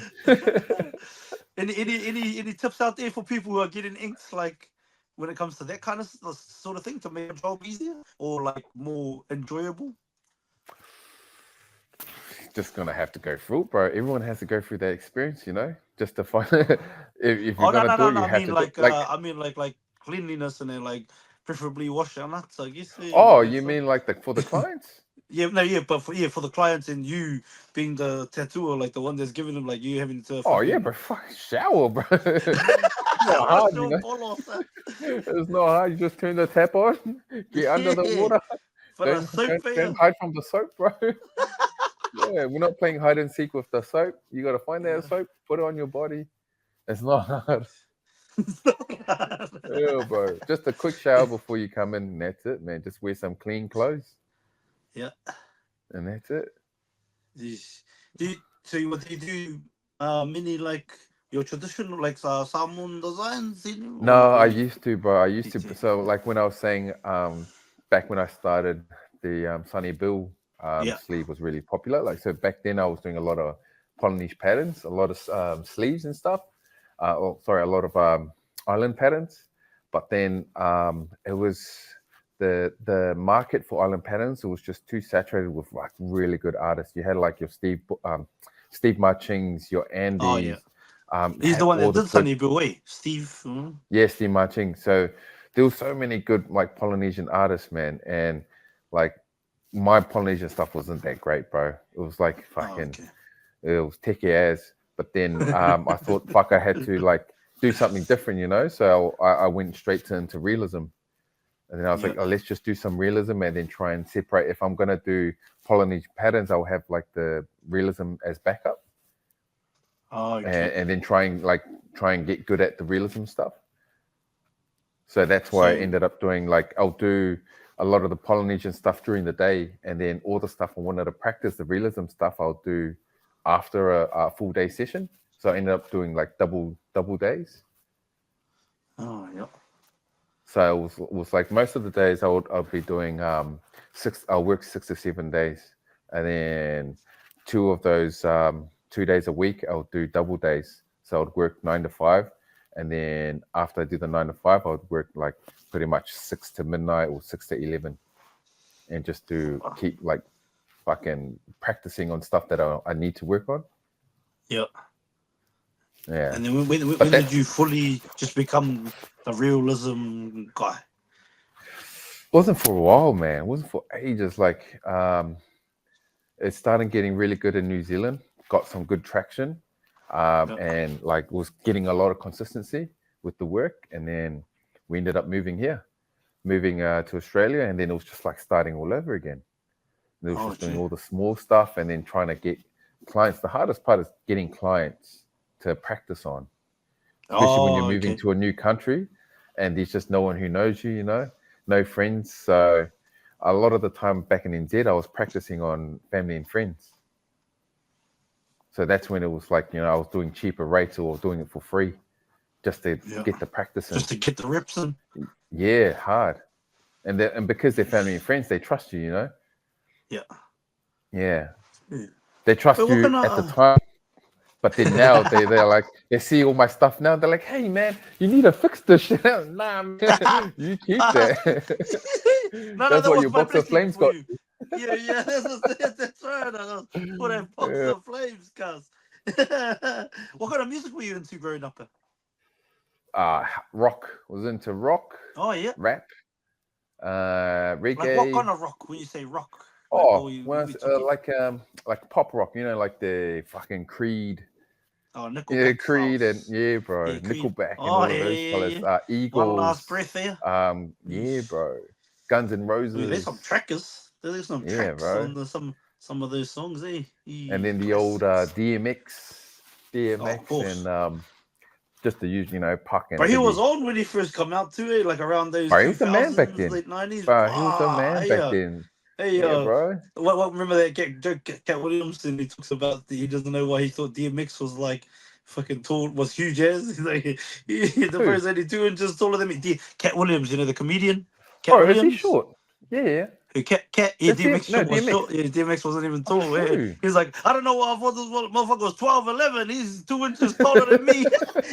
Any tips out there for people who are getting inked, like when it comes to that kind of sort of thing, to make a job easier or like more enjoyable? Just gonna have to go through it, bro. Everyone has to go through that experience, just to find if you're gonna do it, you have to I mean like cleanliness and then like preferably wash your nuts, I guess. You mean like for the clients? but for the clients and you being the tattooer, like the one that's giving them, like you having to. Oh yeah, bro, fucking shower, bro. It's not hard, you know. It's not hard. You just turn the tap on, get under the water. Don't hide from the soap, bro. Yeah, we're not playing hide and seek with the soap. You got to find that soap, put it on your body. It's not hard. Yeah, bro. Just a quick shower before you come in, and that's it, man. Just wear some clean clothes. Yeah. And that's it. Do you do many like your traditional like Samoan designs? No, I used to, bro. I used to. So like when I was saying, back when I started, the Sunny Bill sleeve was really popular. Like so back then, I was doing a lot of Polynesian patterns, a lot of sleeves and stuff. A lot of island patterns. But then it was the market for island patterns. It was just too saturated with like really good artists. You had like your Steve Marchings, your Andes. He's the one that did Sunny Bill, Steve. Yeah, Steve Marching. So there were so many good like Polynesian artists, man, and like my Polynesian stuff wasn't that great, bro. It was like fucking, it was techie as. But then I thought, fuck, I had to like do something different, you know. So I went straight into realism, and then I was like, oh, let's just do some realism, and then try and separate. If I'm gonna do Polynesian patterns, I'll have like the realism as backup. And then try and get good at the realism stuff. So that's why I ended up doing like I'll do a lot of the Polynesian stuff during the day, and then all the stuff I wanted to practice, the realism stuff, I'll do after a full day session. So I ended up doing like double days. Oh yeah. So it was like most of the days I'll be doing I'll work 6 to 7 days, and then 2 of those 2 days a week I'll do double days. So I'd work 9 to 5, and then after I do the 9 to 5, I would work like pretty much 6 to midnight or 6 to 11, and just to keep like fucking practicing on stuff that I need to work on. Yeah. Yeah. And then when did you fully just become the realism guy? Wasn't for a while, man. It wasn't for ages. Like it started getting really good in New Zealand. Got some good traction, and like was getting a lot of consistency with the work. And then we ended up moving to Australia, and then it was just like starting all over again. It was just doing all the small stuff, and then trying to get clients. The hardest part is getting clients to practice on, especially when you're moving to a new country, and there's just no one who knows you, you know, no friends. So a lot of the time back in NZ, I was practicing on family and friends. So that's when it was like, you know, I was doing cheaper rates or doing it for free just to get the practice in. Just to get the reps in. Yeah, hard. And because they're family and friends, they trust you, you know? Yeah. They trust you at the time. But then now they're like, they see all my stuff now. They're like, hey, man, you need to fix this shit. Nah, man, you keep that. That's what your box of flames got. Yeah, that's right. For that box of flames, cuz. What kind of music were you into growing up? Rock. Was into rock. Oh yeah. Rap. Reggae. Like what kind of rock? When you say rock? Like pop rock. You know, like the fucking Creed. Oh, Nickelback. Yeah, Creed and bro, Nickelback and all of those fellas. Eagles. One Last Breath there. Yeah, bro. Guns N' Roses. There's some trackers. There's some tracks on some of those songs, And then the old DMX, and just the usual, you know, Puck and. But he was on when he first come out too, like around those. Bro, he was the man back then. Late 90s. Bro, he was the man back then. Hey, bro. What remember that Cat Williamson? He talks about he doesn't know why he thought DMX was like fucking tall, was huge as. He's like the first 82 inches taller than me. Cat Williams, you know, the comedian. Cat Williams. Is he short? Yeah. DMX was short. Yeah, DMX wasn't even tall. He's like, I don't know why I thought this motherfucker was 12'11". He's 2 inches taller than me.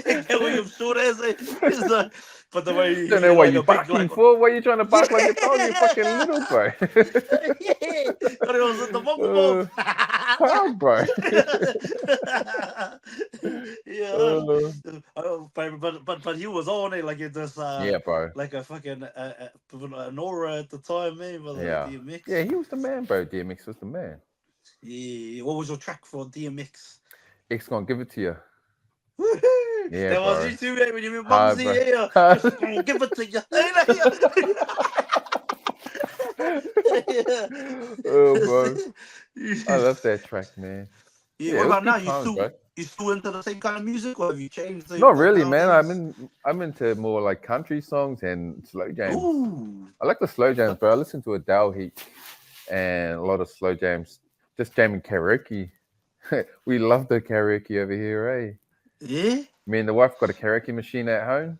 And Cat Williams short as. He's like, but the way don't know what you're barking for. What are you trying to bark like a dog? You fucking little, bro. Yeah, but it was at the bubble How, bro? but he was on it like it just yeah, bro. like a fucking an aura at the time, man. Yeah, DMX. Yeah, he was the man, bro. DMX was the man. Yeah, what was your track for DMX? X gonna give it to you. Yeah, that bro. was you too, man. When you were Mumsy, yeah, just gonna give it to you. Oh, bro. I love that track, man. Yeah, what about now? You still into the same kind of music, or have you changed? Not really, man. I'm into more like country songs and slow jams. Ooh. I like the slow jams, bro. I listen to Adele heat and a lot of slow jams. Just jamming karaoke. We love the karaoke over here, eh? Yeah. Me and the wife got a karaoke machine at home.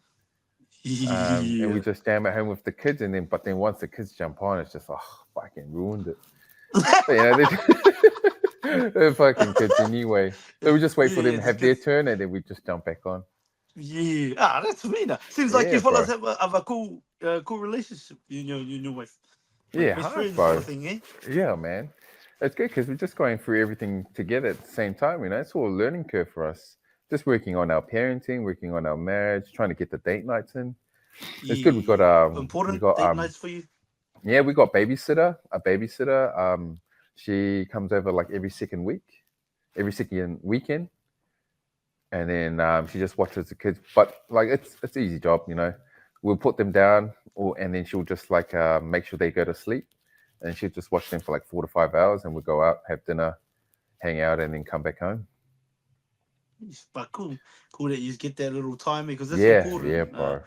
And we just jam at home with the kids, but then once the kids jump on, it's just fucking ruined it. But, they're fucking kids anyway. So we just wait for them to have their turn, and then we just jump back on. Yeah, that's me now. Seems like you fellas have a cool relationship. Your wife. Yeah, hard, bro. Thing, eh? Yeah, man. It's good because we're just going through everything together at the same time. It's all a learning curve for us. Just working on our parenting, working on our marriage, trying to get the date nights in. It's good. We got date nights for you. Yeah, we got a babysitter. She comes over like every second weekend, and then she just watches the kids. But like it's an easy job, We'll put them down, and then she'll just like make sure they go to sleep, and she'll just watch them for like 4 to 5 hours, and we'll go out, have dinner, hang out, and then come back home. But cool that you get that little time because that's important. Yeah, bro.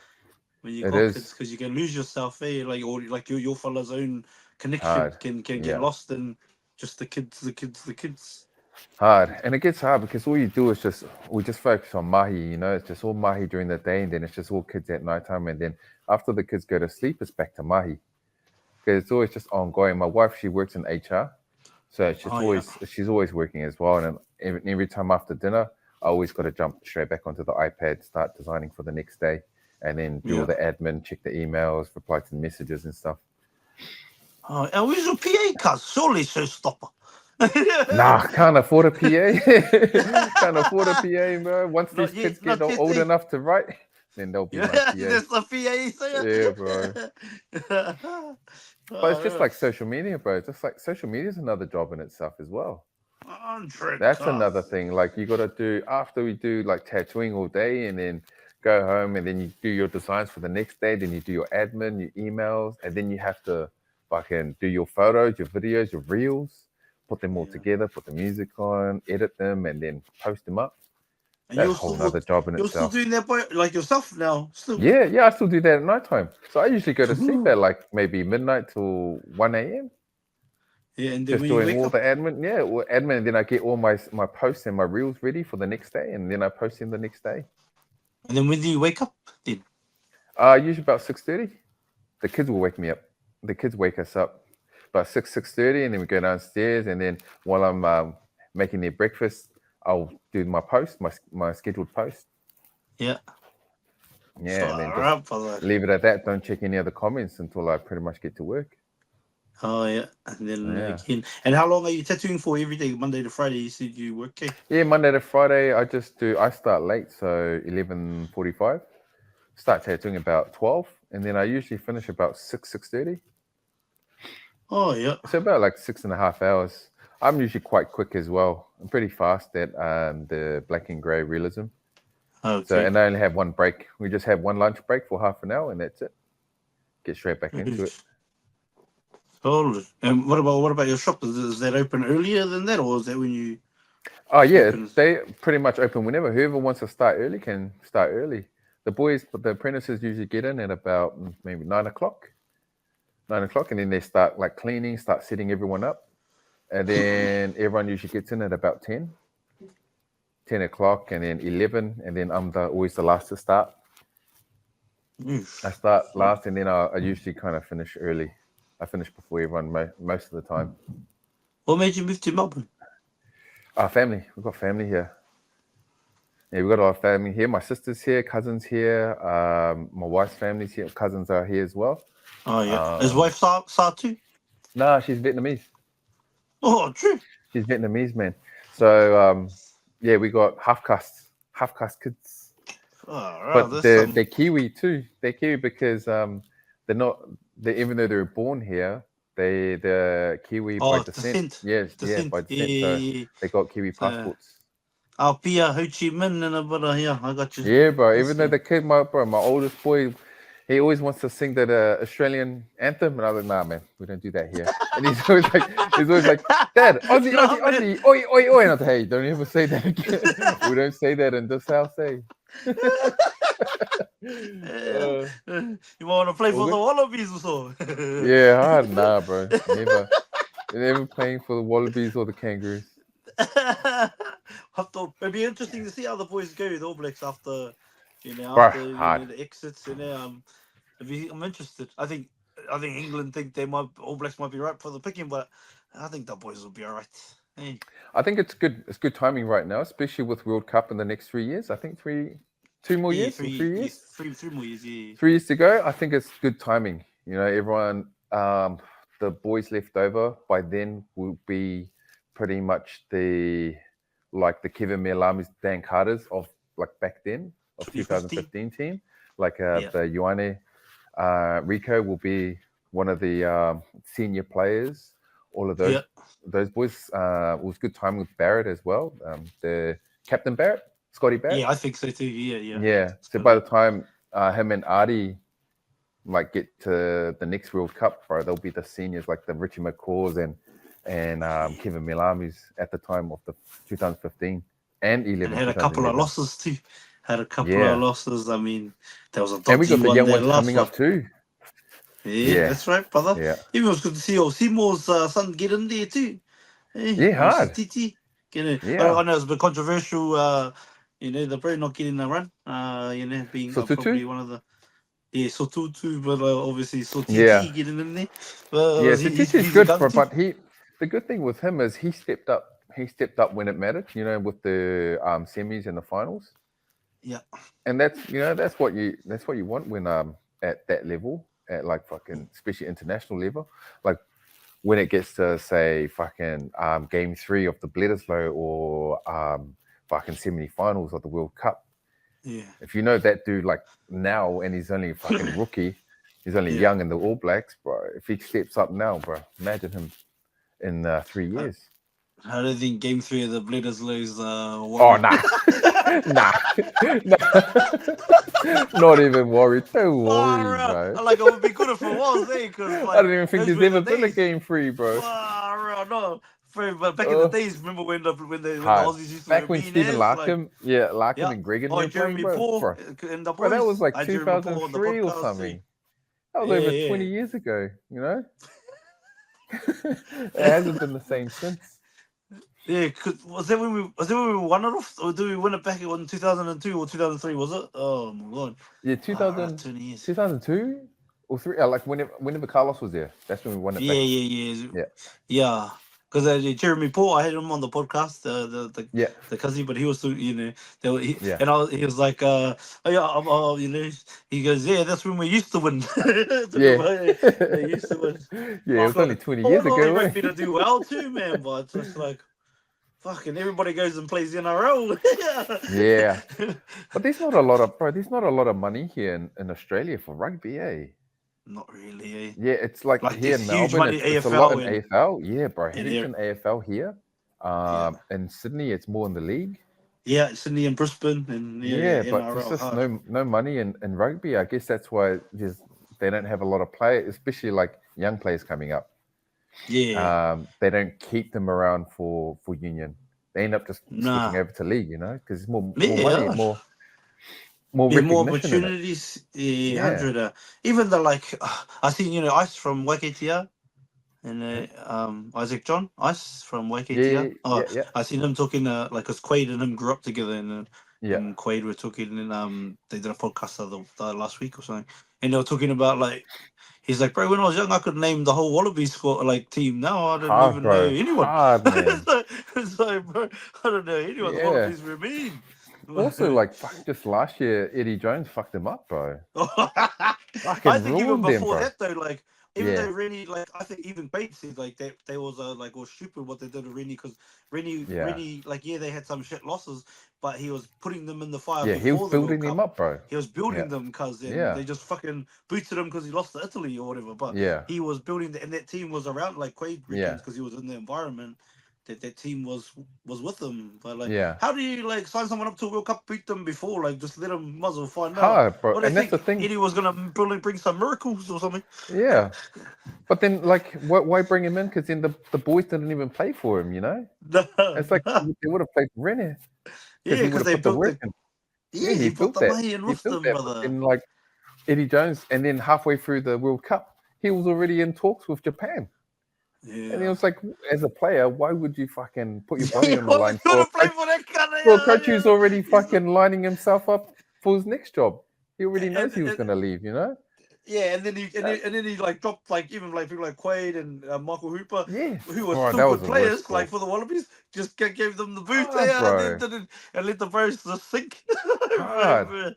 When you got kids, because you can lose yourself, or like your fella's own connection can get lost in just the kids. Hard, and it gets hard because all you do is we just focus on mahi. It's just all mahi during the day, and then it's just all kids at nighttime, and then after the kids go to sleep, it's back to mahi. Because it's always just ongoing. My wife, she works in HR, so she's always working as well, and every time after dinner, I always got to jump straight back onto the iPad, start designing for the next day, and then do all the admin, check the emails, reply to the messages and stuff. Oh, and where's your PA, cuz? Surely Showstoppr. Nah, can't afford a PA. Can't afford a PA, bro. Once these kids get old enough to write, then they'll be my PA. That's the PA, yeah, bro. But it's just like social media, bro. Just like social media is another job in itself as well. That's another thing. Like you got to do after we do like tattooing all day, and then go home, and then you do your designs for the next day. Then you do your admin, your emails, and then you have to fucking do your photos, your videos, your reels, put them all together, put the music on, edit them, and then post them up. And that's a whole other job in itself. You're still doing that by like yourself now? Still? Yeah, I still do that at nighttime. So I usually go to sleep at like maybe midnight till 1 a.m. Yeah, and then just doing all the admin. Yeah, admin, and then I get all my posts and my reels ready for the next day, and then I post them the next day. And then when do you wake up then? Usually about 6:30. The kids will wake me up. The kids wake us up about 6:30, and then we go downstairs, and then while I'm making their breakfast, I'll do my post, my scheduled post. Yeah. Yeah, and then just leave it at that. Don't check any other comments until I pretty much get to work. Oh yeah, and then again. And how long are you tattooing for every day? Monday to Friday, you said you work. Okay. Yeah, Monday to Friday. I start late, so 11:45. Start tattooing about 12, and then I usually finish about 6:30. Oh yeah. So about like 6.5 hours. I'm usually quite quick as well. I'm pretty fast at the black and grey realism. Okay. So, and I only have one break. We just have one lunch break for half an hour, and that's it. Get straight back into it. Oh, and what about your shop? Is that open earlier than that, or is that when you? Oh yeah, they pretty much open whenever. Whoever wants to start early can start early. The apprentices usually get in at about maybe 9 o'clock. 9 o'clock, and then they start like cleaning, start setting everyone up, and then everyone usually gets in at about 10 o'clock, and then 11, and then I'm always the last to start. I start last, and then I usually kind of finish early. I finish before everyone most of the time. What made you move to Melbourne? Our family. We've got family here. Yeah, we've got a lot of family here. My sister's here, cousins here. My wife's family's here. Cousins are here as well. Oh yeah. His wife Sa too? Nah, she's Vietnamese. Oh, true. She's Vietnamese, man. So yeah, we got half caste kids. Oh, right. But they're Kiwi too. They're Kiwi because they're not. Even though they were born here, they're Kiwi by descent. Yes, descent. Yeah, by descent. So they got Kiwi passports. Pia Ho Chi Minh and a bit of here. I got you. Yeah, bro. Even though the kid, my oldest boy, he always wants to sing that Australian anthem, and I was like, nah, man, we don't do that here. And he's always like, Dad, Aussie, Aussie, oi, oi, oi. And I was like, hey, don't ever say that again. We don't say that in this house, eh? You want to play for the Wallabies or so? Yeah, nah, bro. Never playing for the Wallabies or the Kangaroos. It'd be interesting to see how the boys go, the All Blacks after the exits. I'm interested. I think England think All Blacks might be right for the picking, but I think the boys will be all right. Hey. I think it's good. It's good timing right now, especially with World Cup in the next 3 years. I think 3 more years. 3 years. 3 more years. Yeah. 3 years to go. I think it's good timing. Everyone, the boys left over by then will be pretty much the Kevin Mealamis, Dan Carters of back then of 2015 team. The Ioane Rico will be one of the senior players. All of those boys. It was good time with Barrett as well. The Captain Barrett, Scotty Barrett. Yeah, I think so too. Yeah. Yeah. So by the time him and Artie get to the next World Cup, bro, they'll be the seniors like the Richie McCaws and Kevin Mealamis at the time of the 2015 and 11. And had a couple of losses too. I mean, there was a dodgy and we got the young ones coming up too. Yeah, that's right, brother. Yeah. Even it was good to see Seymour's son get in there too. Hard. Titi. I know it's a bit controversial. They're probably not getting the run. Being probably one of the. Yeah, Sotutu, but obviously Sotiti getting in there. Sotiti's good, but the good thing with him is he stepped up. He stepped up when it mattered. With the semis and the finals. Yeah. And that's what you want when at that level, at especially international level, when it gets to say game 3 of the Bledisloe or semi-finals of the World Cup. Yeah. If that dude now and he's only a fucking rookie, he's only young in the All Blacks, bro. If he steps up now, bro, imagine him in 3 years. I don't think game 3 of the Bledisloe's Oh nah. Not even worried. Don't worry, bro. It would be good if it was, because I don't even think there's ever been a game 3, bro. No. But back in the days, remember when the Aussies used to back when Stephen Larkin, Larkin and Gregan were playing, bro. Bro, that was 2003 or something. That was over 20 years ago, It hasn't been the same since. Yeah, was that when we won it off, or did we win it back in 2002 or 2003? Was it? Oh my god! Yeah, 2002 or 3. Whenever Carlos was there, that's when we won it. Yeah. Because Jeremy Paul, I had him on the podcast, the cousin, but he was still, he was like, he goes, that's when we used to win. They used to win. Yeah, it was only 20 years ago. They want me to do well too, man, but it's just fucking everybody goes and plays NRL. Yeah, but there's not a lot of money here in Australia for rugby, eh? Not really, eh? Yeah, it's here in Melbourne, it's a lot in AFL. Yeah, bro, it's in AFL here. In Sydney, it's more in the league. Yeah, Sydney and Brisbane, and but there's just no money in rugby. I guess that's why they don't have a lot of players, especially young players coming up. Yeah. They don't keep them around for union. They end up just switching over to league, because it's more money, more opportunities. Yeah, 100. Even I seen Ice from Waikatia, and Isaac John Ice from Waikatia. I seen him talking because Quaid and him grew up together, and Quaid were talking, and they did a podcast the last week or something, and they were talking about he's like, bro, when I was young, I could name the whole Wallabies squad team. Now I don't even know anyone. It's bro, I don't know anyone. The Wallabies were mean. Also, like, fuck, just last year, Eddie Jones fucked him up, bro. I Fucking think even ruined them, before bro. that though, like even Yeah. though Rennie, like I think even Bates said like they was like was stupid what they did to Rennie because Rennie like they had some shit losses, but he was putting them in the fire Yeah, he was before the World building Cup. him up, bro. He was building Yeah. them because Yeah. they just fucking booted him because he lost to Italy or whatever. But Yeah. he was building and that team was around like Quaid Yeah. weekends because he was in the environment. That team was with them, but like, Yeah. how do you like sign someone up to a World Cup, beat them before, like just let them muzzle find out? Hard, bro. What do And they that's the think? thing. Eddie was gonna bring some miracles or something. Yeah. But then, like, why bring him in? Because then the boys didn't even play for him, you know? No. It's like they would have played Rennie. Yeah, He would because have they put the built work the. in. Yeah, he he built put the that. money in He with built them, that. But brother. then, like, Eddie Jones, and then halfway through the World Cup, he was already in talks with Japan. Yeah. And he was like, as a player, why would you fucking put your body on the Why line would you for wanna a play coach? for that kind of? Well, coach who's already fucking lining himself up for his next job. He already knows he was And- going to leave, you know? Yeah, and then he like dropped like even like people like Quaid and Michael Hooper, Yeah. who were Bro, still that good was the players, worst, like bro. for the Wallabies, just gave them the boot Hard, there bro. and let the bros just sink. Hard.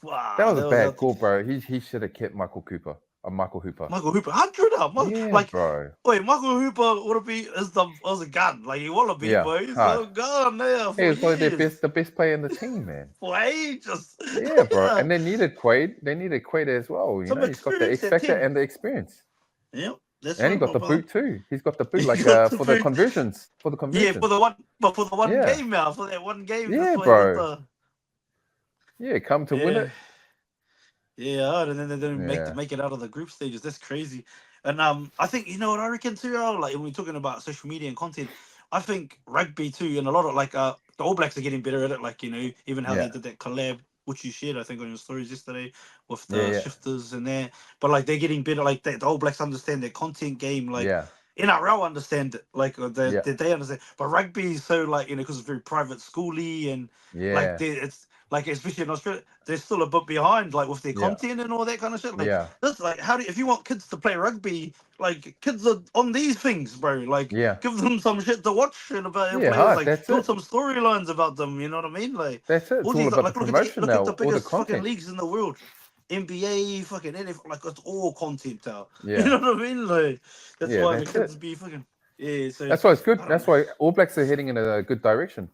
Wow, That was a bad call, bro. He should have kept Michael Hooper. 100 up, Yeah, like bro. wait, Michael Hooper would have been was a gun, like he wanna be, Yeah, bro. He's hard. a gun there He for was probably years, the best player in the team, man. for ages. Yeah, bro. And they needed Quaid. They needed Quaid as well. You Some know, he's got the experience, X that factor team. and the experience. Yep, that's And he right, got my the brother. boot too. He's got the boot, He like got the for the boot. conversions. For the conversions. Yeah, for the one Yeah. game now, for that one game. Yeah, that's why bro. Yeah, come to win it. Yeah, and then they didn't Yeah. make it out of the group stages. That's crazy. And I think you know what I reckon too. Like when we're talking about social media and content, I think rugby too, and a lot of like the All Blacks are getting better at it. Like even how they did that collab, which you shared, I think, on your stories yesterday with the shifters and that. But like they're getting better. Like the All Blacks understand their content game. Like NRL understand it. Like they understand. But rugby is so like because it's very private schooly and like it's. Like especially in Australia, they're still a bit behind, like with their content and all that kind of shit. Like this, like if you want kids to play rugby, like kids are on these things, bro. Like give them some shit to watch and about players. Hard. Like build some storylines about them. You know what I mean? Like that's it. It's all these, about like the look promotion at now. the All the biggest fucking content. leagues in the world, NBA, fucking NFL. Like it's all content now. Yeah. You know what I mean? Like that's why the kids it. be fucking So that's why it's good. That's why All Blacks are heading in a good direction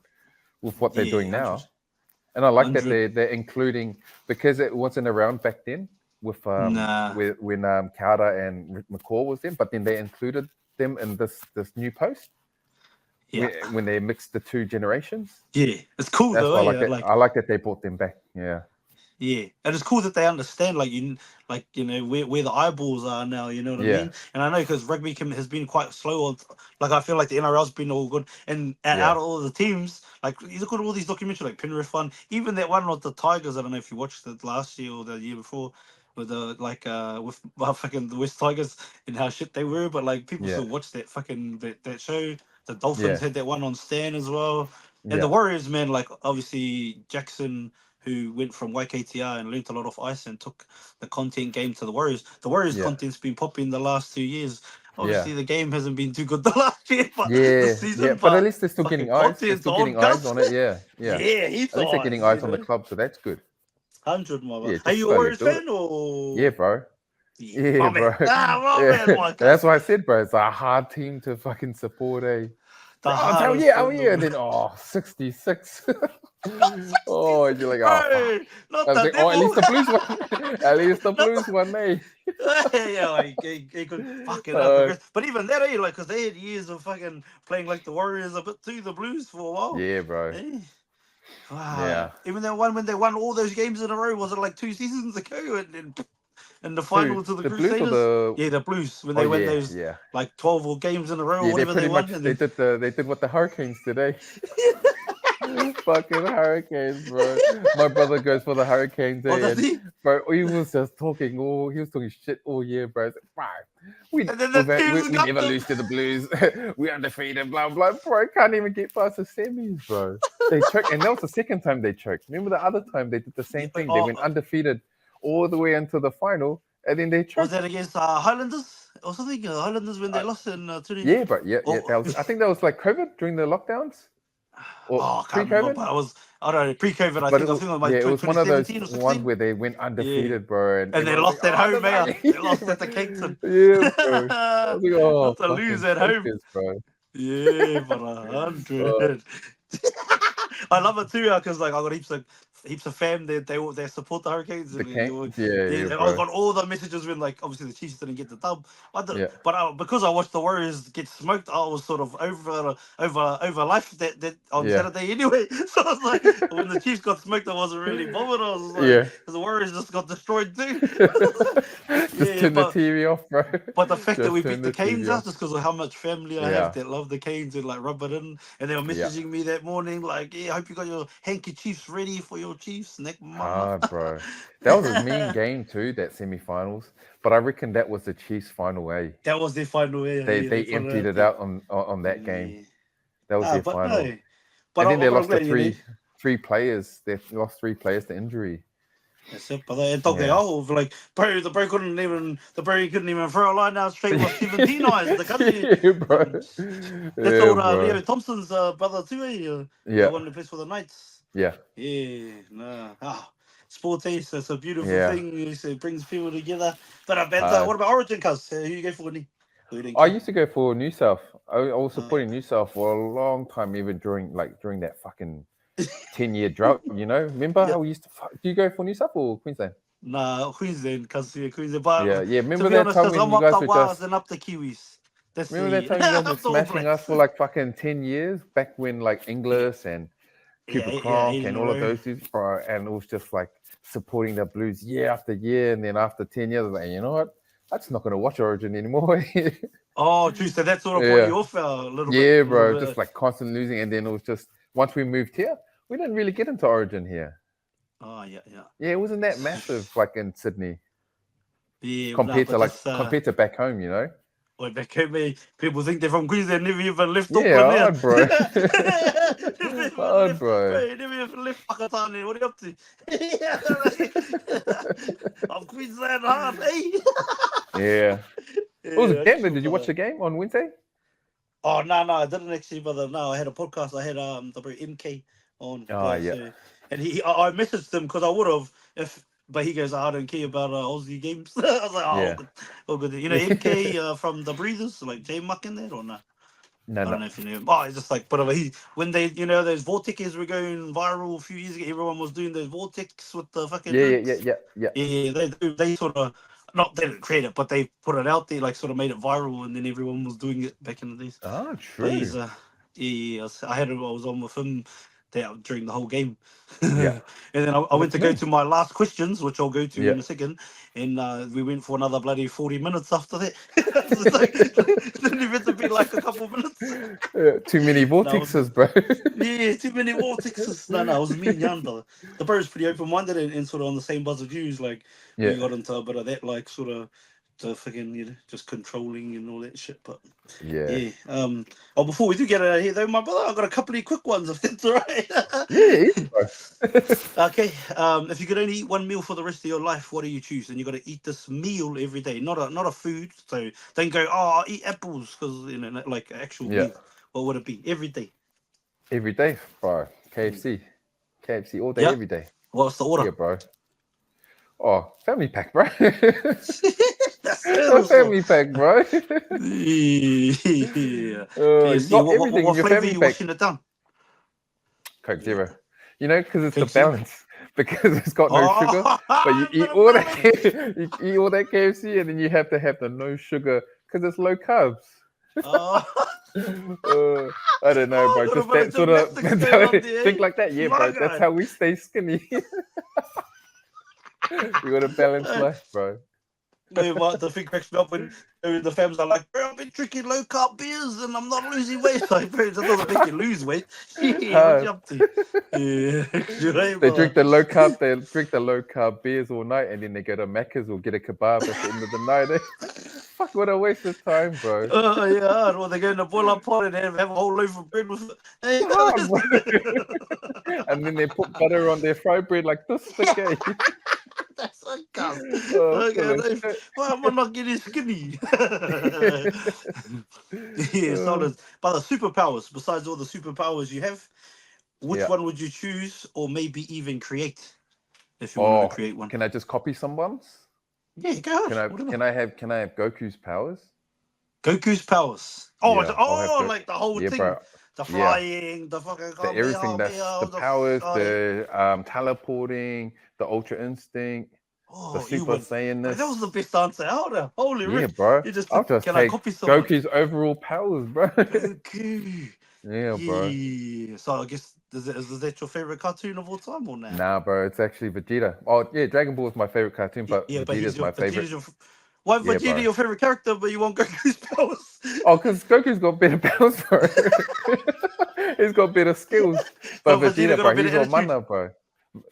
with what they're doing now. And I like 100. that they're including, because it wasn't around back then with when Cowder and McCaw was in, but then they included them in this new post. When they mixed the two generations. Yeah, it's cool. That's though. Why I like that. I like that they brought them back. Yeah. Yeah, and it's cool that they understand, like where the eyeballs are now. You know what I mean? And I know because rugby has been quite slow on. Like I feel like the NRL's been all good, and out of all the teams, like you look at all these documentaries, like Penrith one, even that one with the Tigers. I don't know if you watched it last year or the year before, with the with fucking the West Tigers and how shit they were, but like people still watch that fucking that show. The Dolphins had that one on Stan as well, and the Warriors, man, like obviously Jackson, who went from YKTR and learned a lot of ice and took the content game to the Warriors. The Warriors content's been popping the last 2 years. Obviously, the game hasn't been too good the last year, but this season. But at least they're still getting eyes. They're still getting eyes on it. Yeah. At least they're getting eyes on the club, so that's good. 100, mother. Are you a Warriors fan or? Yeah, bro. Yeah, bro. Man, that's why I said, bro, it's a hard team to fucking support, eh? Oh yeah, and then 66. Oh, you're like, oh, fuck. Like, at least the Blues won. At least the Blues won, eh? He could fucking up. But even that, like, because they had years of fucking playing like the Warriors a bit too, the Blues for a while. Yeah, bro. Wow. Yeah. Even that one when they won all those games in a row, was it like 2 seasons ago? And then in the final to the Crusaders, the Blues when they won those like 12 games in a row or whatever they won. They did what the Hurricanes today. Fucking Hurricanes, bro. My brother goes for the Hurricanes. Bro, he was just talking. He was talking shit all year, bro. We never lose to the Blues. We undefeated, blah blah. Bro, can't even get past the semis, bro. They choked, and that was the second time they choked. Remember the other time they did the same thing. They went undefeated all the way until the final, and then they choked. Was that against Highlanders or something? Highlanders when they lost in 20. Yeah, but that was. I think that was like COVID during the lockdowns. Or I can't remember, but I don't know, pre-COVID. I think it was like it was one of those 2017 or 16. ones where they went undefeated, bro, And they lost at home, man. They lost at the Kingston. Yeah, bro. I was like, oh, not to lose at home, bro. Yeah, but 100. I love it too, because like I got heaps of fam. They support the Hurricanes. The and Canes, I got all the messages when like obviously the Chiefs didn't get the dub. But because I watched the Warriors get smoked, I was sort of over life that on Saturday anyway. So I was like, when the Chiefs got smoked, I wasn't really bothered. I was like, because the Warriors just got destroyed too. Just turn the TV off, bro. But the fact that we beat the Canes just because of how much family I have that love the Canes and like rub it in, and they were messaging me that morning like, I hope you got your handkerchiefs ready for your Chiefs neck mama. Bro, that was a mean game too, that semi-finals. But I reckon that was the Chiefs' final A. That was their final A. They emptied it out on that game. That was their final. No. But and then they lost three players. They lost 3 players to injury. That's it, but they dug their hole. Like, the bro couldn't even throw a line out straight with 17 eyes. The country, bro. That's old Leo Thompson's brother too. The one that plays for the Knights. Yeah. Sport taste, that's a beautiful thing. It brings people together. But what about Origin, cuz? Who you go for, Nick? I used to go for New South. I was supporting New South for a long time, even during that fucking 10-year drought, you know? Remember how we used to do you go for New South or Queensland? Nah, Queensland, cuz Queensland. But remember that time when you guys were just and up the Kiwis. Remember that time you guys were smashing us for like fucking 10 years back when like Inglis and Cooper Cronk and all of those dudes, bro, and it was just like supporting the Blues year after year, and then after 10 years, I was like, you know what? I'm just not going to watch Origin anymore. Oh, true. So that sort of brought you off a little bit. Yeah, bro, just like constant losing, and then it was just once we moved here, we didn't really get into Origin here. Oh, yeah. Yeah, it wasn't that massive like in Sydney. Yeah, compared to back home, you know. Well, back home, people think they're from Queensland, never even left Auckland, bro. Never even left Whakatane. What are you up to? I'm Queensland hard, Yeah. What was the game? Did you watch the game on Wednesday? Oh, no, I didn't actually, brother. No, I had a podcast. I had the MK on. So, and I messaged him because I would have but he goes, I don't care about Aussie games. I was like, oh, good. You know, MK from the Breathers, like J Muck in there or not? No, I don't know if you know him. Oh, it's just like, but when they, those vortexes were going viral a few years ago, everyone was doing those vortex with the fucking they sort of, they didn't create it, but they put it out there, like sort of made it viral, and then everyone was doing it back in the days. Oh, true. I was on with him during the whole game. And then I went to go to my last questions, which I'll go to in a second, and we went for another bloody 40 minutes after that. It didn't even be like a couple minutes. Too many vortexes, bro. Too many vortexes. No, it was me and Jan, brother. The bro's pretty open-minded and sort of on the same buzz as you. Like, we got into a bit of that, like, sort of, the fucking, just controlling and all that shit. But before we do get out of here though, my brother, I've got a couple of quick ones if it's all right. Okay. If you could only eat one meal for the rest of your life, what do you choose? And you got to eat this meal every day, not a food. So don't go, I'll eat apples, because like actual meal. What would it be every day? Every day, bro. KFC all day, every day. What's the order? Yeah, bro. Oh, family pack, bro. That's family pack, bro. What flavor are you washing it down? Coke Zero. You know, because it's the balance. Because it's got no sugar. But you eat all that KFC, and then you have to have the no sugar because it's low carbs. I don't know, bro. Just that sort of think like that. Yeah, bro. That's how we stay skinny. You got a balanced life, bro. The thing cracks me up when the fams are like, bro, I've been drinking low carb beers and I'm not losing weight. Like, bro, that doesn't make you lose weight. What you up to? They drink the low carb beers all night, and then they go to Macca's or get a kebab at the end of the night. Fuck, what a waste of time, bro. Or they go in the boiler pot and have a whole loaf of bread with it. And then they put butter on their fried bread like this. Okay. That's so Why am I not getting skinny? Yeah, solid. But the superpowers, besides all the superpowers you have, which one would you choose, or maybe even create? If you want to create one, can I just copy someone's? Yeah, go ahead. Can I have Goku's powers? Goku's powers. Oh, yeah, like the whole thing. Bro. The flying, the fucking everything, the powers, the teleporting, the Ultra Instinct, the Super Saiyanness. That was the best answer out there. Holy rip. Bro. You just I'll just can take I copy someone? Goku's overall powers, bro. Goku. Yeah, bro. Yeah. So I guess is that your favorite cartoon of all time or not? Nah, bro. It's actually Vegeta. Oh, yeah. Dragon Ball is my favorite cartoon, but Vegeta's my favorite. Why Vegeta your favorite character, but you want Goku's powers? Oh, because Goku's got better powers, bro. He's got better skills. But Vegeta, bro, he's all mana, bro.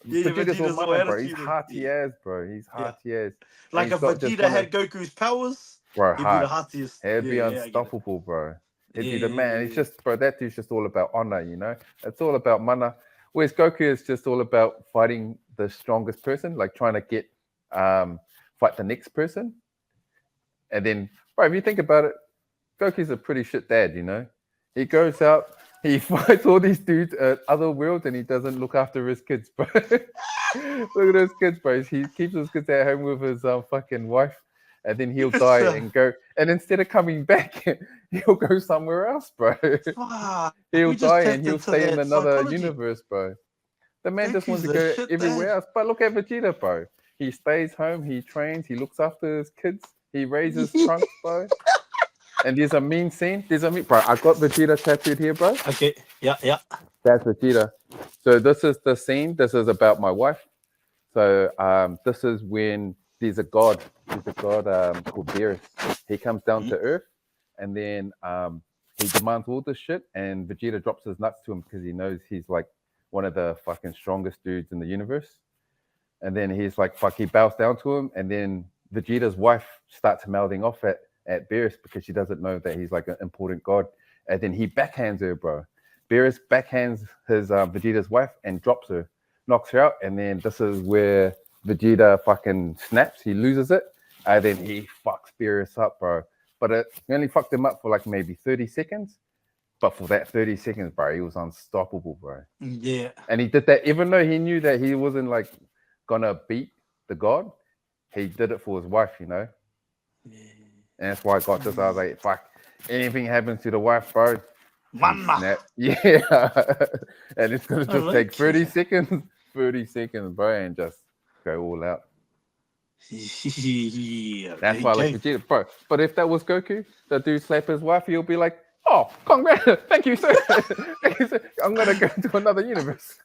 Vegeta's all mana, bro. He's hearty as, bro. He's hearty as. Like if Vegeta had Goku's powers, bro, he'd be the heartiest. He'd be unstoppable, bro. He'd be the man. It's just, bro, that dude's just all about honor, you know? It's all about mana. Whereas Goku is just all about fighting the strongest person, like trying to get, fight the next person. And then, bro, if you think about it, Goku's a pretty shit dad, you know? He goes out, he fights all these dudes at other worlds, and he doesn't look after his kids, bro. Look at those kids, bro. He keeps his kids at home with his fucking wife, and then he'll die and go. And instead of coming back, he'll go somewhere else, bro. He'll die and he'll stay in another universe, bro. The man just wants to go everywhere else. But look at Vegeta, bro. He stays home, he trains, he looks after his kids. He raises Trunks, bro. And there's a mean scene. Bro, I got Vegeta tattooed here, bro. Okay, yeah. That's Vegeta. So this is the scene. This is about my wife. So this is when there's a god. There's a god called Beerus. He comes down to Earth, and then he demands all this shit, and Vegeta drops his nuts to him because he knows he's like one of the fucking strongest dudes in the universe. And then he's like, fuck, he bows down to him, and then Vegeta's wife starts mouthing off at Beerus because she doesn't know that he's like an important god. And then he backhands her, bro. Beerus backhands his Vegeta's wife and drops her, knocks her out. And then this is where Vegeta fucking snaps. He loses it. And then he fucks Beerus up, bro. But it only fucked him up for like maybe 30 seconds. But for that 30 seconds, bro, he was unstoppable, bro. Yeah. And he did that even though he knew that he wasn't like gonna beat the god. He did it for his wife, you know? Yeah. And that's why I got this. I was like, fuck, anything happens to the wife, bro. Mama. Yeah. And it's going to just take 30 seconds, bro, and just go all out. Yeah. That's why I like Vegeta, bro. But if that was Goku, the dude slap his wife, he'll be like, oh, congrats. Thank you, sir. I'm going to go to another universe.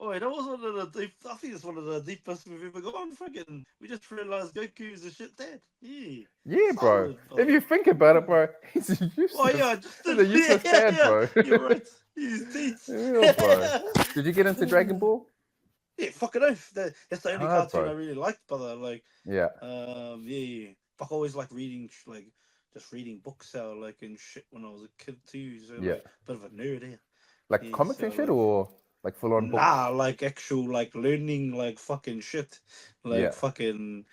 Oh, that was one of the deep. I think it's one of the deepest we've ever gone. Fucking, we just realized Goku is a shit dad. Yeah, bro. If you think about it, bro, he's a useless. Oh yeah, he's a useless dad, bro. You're right. He's deep. Yeah, bro. Did you get into Dragon Ball? Yeah, fucking oath. That's the only cartoon I really liked, brother. Like, yeah. Fuck, I always like reading, like, just reading books out, like, and shit when I was a kid too. So, like, bit of a nerd here. Like comics and shit, or like full on books? Nah, like actual, like learning, like fucking shit, like fucking,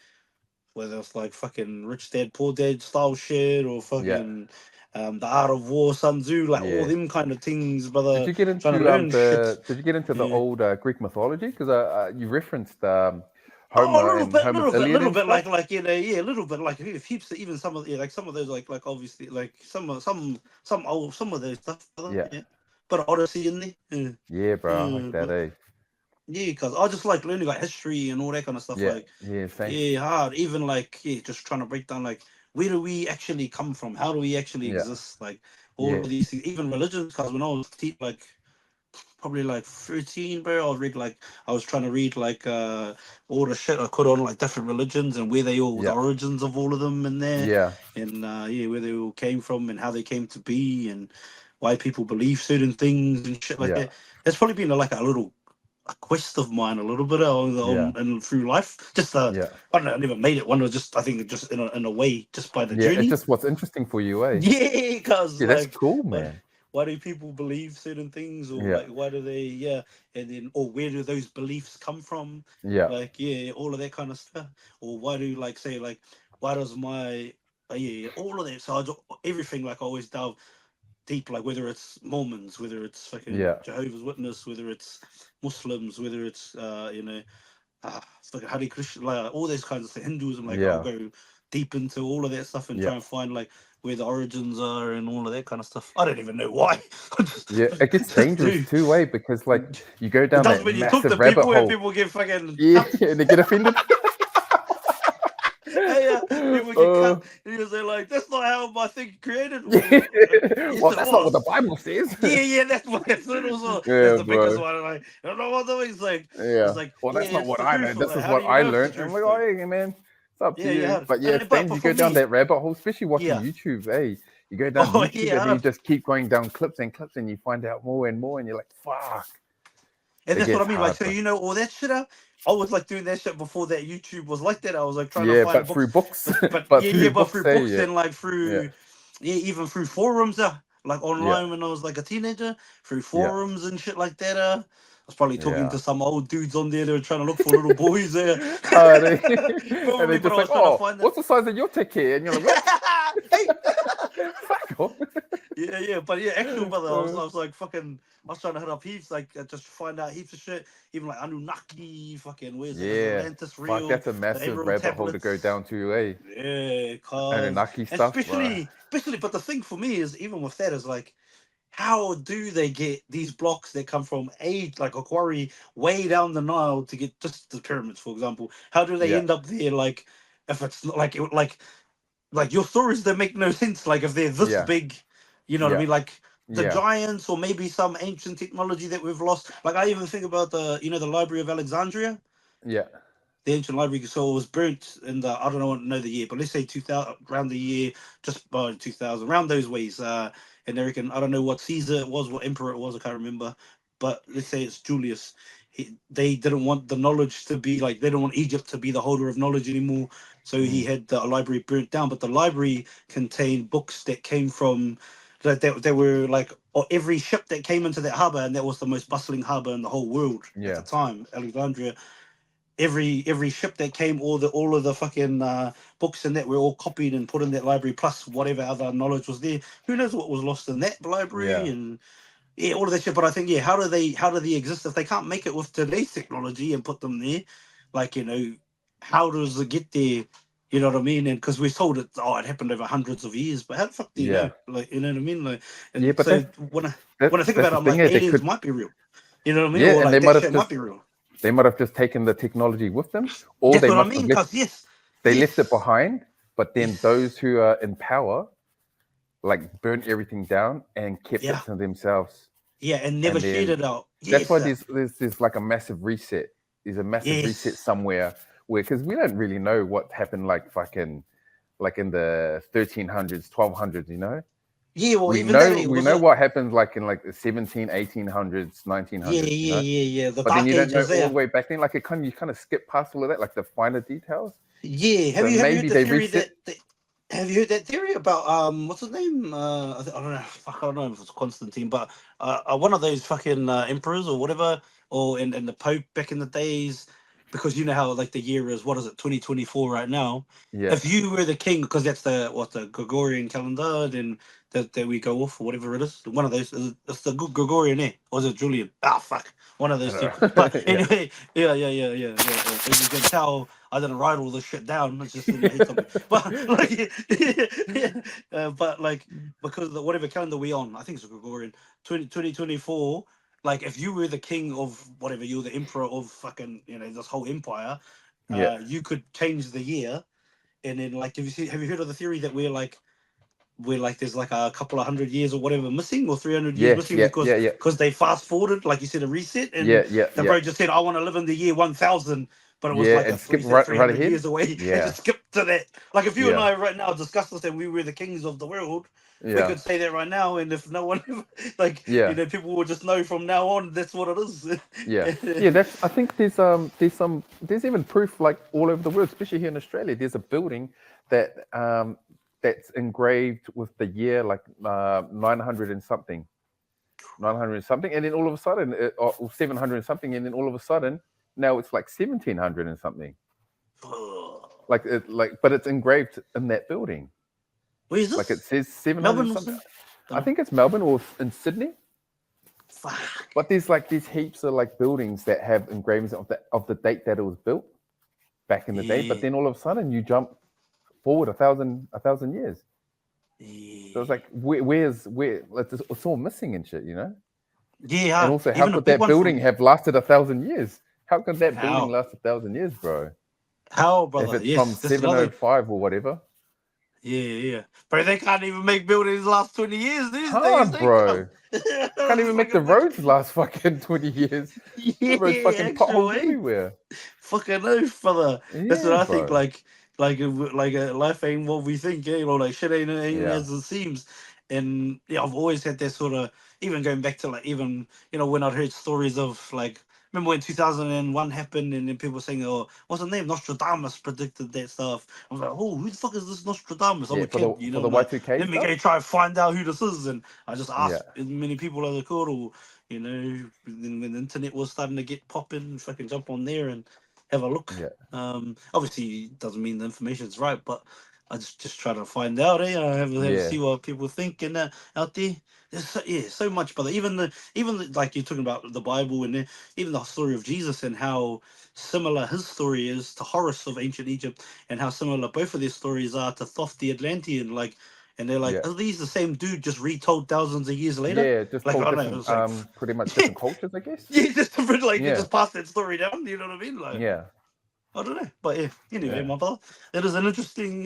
whether it's like fucking Rich Dad Poor Dad style shit, or fucking the Art of War, Sun Tzu, like all them kind of things. Brother, did you get into the old Greek mythology? Because you referenced Homer and Homer's Iliad. A little bit like you know, a little bit like heaps. Even some of like some of those like obviously like some of those stuff. Brother, But Odyssey in there. Yeah, bro. I like that, eh? Yeah, because I just like learning like history and all that kind of stuff. Like, hard. Even like, just trying to break down like, where do we actually come from? How do we actually exist? Like, all of these things, even religions. Because when I was like, probably like 13, bro, I was trying to read like all the shit I could on like different religions and where they all, the origins of all of them in there. Yeah. And where they all came from and how they came to be and why people believe certain things and shit like that. It's probably been a quest of mine a little bit and through life. Just I don't know, I never made it. One was just, I think, just in a way, just by the journey. It's just what's interesting for you, eh? Yeah, because that's cool, man. why do people believe certain things, or like why do they and then or where do those beliefs come from? Like all of that kind of stuff. Or why do like say like why does my all of that. So everything like I always delve deep, like whether it's Mormons, whether it's fucking Jehovah's Witness, whether it's Muslims, whether it's fucking Hare Krishna, like all those kinds of things, Hinduism. Like I'll go deep into all of that stuff and try and find like where the origins are and all of that kind of stuff. I don't even know why. It gets dangerous too, because like you go down that when you massive talk to rabbit people hole. And people get fucking and they get offended. People get cut because they're like, that's not how my thing created. Well, that's not what the Bible says. That's what it's also. That's the biggest one. Like, I don't know what the it's like. It's like, well, that's not what I learned. This is what I learned. I'm like, oh, hey, man, it's up to you. But things you go down that rabbit hole, especially watching YouTube. Hey, you go down YouTube and then you just keep going down clips and clips, and you find out more and more, and you're like, fuck. And that's what I mean. Like, so you know all that shit up. I was like doing that shit before that YouTube was like that. I was like trying to find books. Through books. But through books and like through even through forums like online when I was like a teenager, through forums and shit like that. I was probably talking to some old dudes on there that were trying to look for little boys there. And they're just like, oh, what's the size of your tech here? And you're like, what? Fuck off. But actual brother, I was like fucking, I was trying to hit up heaps, like just find out heaps of shit, even like Anunnaki, fucking where's Atlantis real? Fuck, that's a massive rabbit hole to go down to, Anunnaki stuff, especially. But the thing for me is, even with that, is like, how do they get these blocks that come from like a quarry way down the Nile to get just the pyramids, for example? How do they end up there? Like, if it's not like your stories that make no sense. Like if they're this big, you know what I mean? Like the giants, or maybe some ancient technology that we've lost. Like I even think about the Library of Alexandria. Yeah. The ancient library, so it was burnt in the, I don't know the year, but let's say 2000, around the year, just by 2000, around those ways. And they reckon, I don't know what Caesar it was, what emperor it was, I can't remember. But let's say it's Julius. They didn't want the knowledge to be like, they didn't want Egypt to be the holder of knowledge anymore. So he had the library burnt down. But the library contained books that came from, that were like, or every ship that came into that harbor, and that was the most bustling harbor in the whole world at the time, Alexandria. Every ship that came, all of the fucking books and that were all copied and put in that library, plus whatever other knowledge was there. Who knows what was lost in that library and all of that shit. But I think how do they exist if they can't make it with today's technology and put them there? Like, how does it get there? You know what I mean? And because we're told it happened over hundreds of years, but how the fuck do you know? Like, you know what I mean? Like, and but so when I think about it, I'm like, aliens might be real. You know what I mean? Or like that shit might be real. They might have just taken the technology with them, or they must have left it behind. But then those who are in power, like, burnt everything down and kept it to themselves. Yeah, and never shared it out. That's why there's like a massive reset. There's a massive reset somewhere where, because we don't really know what happened, like fucking, like in the 1300s, 1200s, you know. Yeah, well, we know what happened like in like the 1800s, 1900s. The but then you don't know all the way back then. Like you kind of skip past all of that, like the finer details. Yeah, have you heard the theory have you heard that theory about what's his name? I don't know. Fuck, I don't know if it's Constantine, but one of those fucking emperors or whatever, or in the Pope back in the days. Because you know how like the year is, what is it, 2024 right now? Yeah. If you were the king, because that's the Gregorian calendar, then that we go off or whatever it is. One of those, it's the Gregorian, or is it Julian? Fuck, one of those two. But anyway, yeah. As you can tell, I didn't write all this shit down. It's just in my head something. But like, but like because the whatever calendar we on, I think it's Gregorian 2024. Like if you were the king of whatever, you're the emperor of fucking, this whole empire, you could change the year, and then like, have you heard of the theory that we're like there's like a couple of 100 years or whatever missing, or 300 years missing because they fast forwarded, like you said, a reset, and the bro just said, I want to live in the year 1000, but it was like and skip right ahead. years away, and just skip to that. Like if you and I right now discussed this and we were the kings of the world. We could say that right now, and if no one people will just know from now on that's what it is. That's. I think there's even proof like all over the world, especially here in Australia. There's a building that that's engraved with the year like 900 and something, 900 and something, and then all of a sudden, or 700 and something, and then all of a sudden, now it's like 1700 and something. But it's engraved in that building. Where is this? Like it says 700 and something. I think it's Melbourne or in Sydney. Fuck. But there's like these heaps of like buildings that have engravings of the date that it was built back in the day. But then all of a sudden you jump forward a thousand years. So it's like where it's all missing and shit, you know? Yeah. And also, how could that building have lasted 1,000 years? How could that building last 1,000 years, bro? How, brother? If it's from 705 or whatever. Yeah. But they can't even make buildings last 20 years these days. Bro. Can't even make the roads last fucking 20 years. Yeah, roads fucking potholes everywhere. Fucking oath, brother. That's what I think. Bro. Like life ain't what we think, you know, like shit ain't as it seems. And yeah, I've always had that sort of, even going back to like, even, you know, when I'd heard stories of like, remember when 2001 happened and then people saying, oh, what's the name? Nostradamus predicted that stuff. I was like, oh, who the fuck is this Nostradamus? I'm a kid, you know. For the like, Y2K let me go try and find out who this is. And I just asked as many people as I could, or, you know, when the internet was starting to get popping, if I can jump on there and have a look. Obviously, it doesn't mean the information's right, but I just try to find out, I have to see what people think and out there. There's so much, brother. Even like you're talking about the Bible and even the story of Jesus and how similar his story is to Horus of ancient Egypt, and how similar both of their stories are to Thoth the Atlantean. Like, and they're like, are these the same dude just retold thousands of years later? Yeah, just like, told different, pretty much different cultures, I guess. Yeah, just different. Like, you just pass that story down. You know what I mean? Like, I don't know, but anyway, my brother, it is an interesting,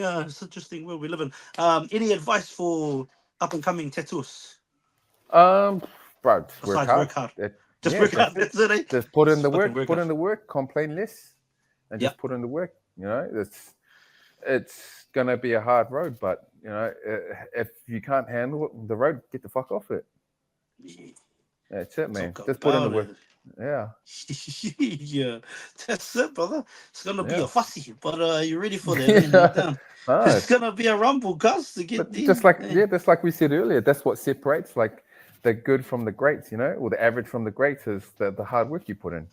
world we live in. Any advice for up and coming tattoos? Bro, work hard. Just work hard. That's it. Eh? Just put in the work. Put in the work. Complain less, and just put in the work. You know, it's gonna be a hard road, but you know, if you can't handle the road, get the fuck off it. That's it, man. Just put in the work. Yeah. Yeah, that's it, brother. It's gonna be a fussy, but you ready for that? It's gonna be a rumble, cuz to get just like we said earlier, that's what separates like the good from the greats, you know, or the average from the greats is the hard work you put in.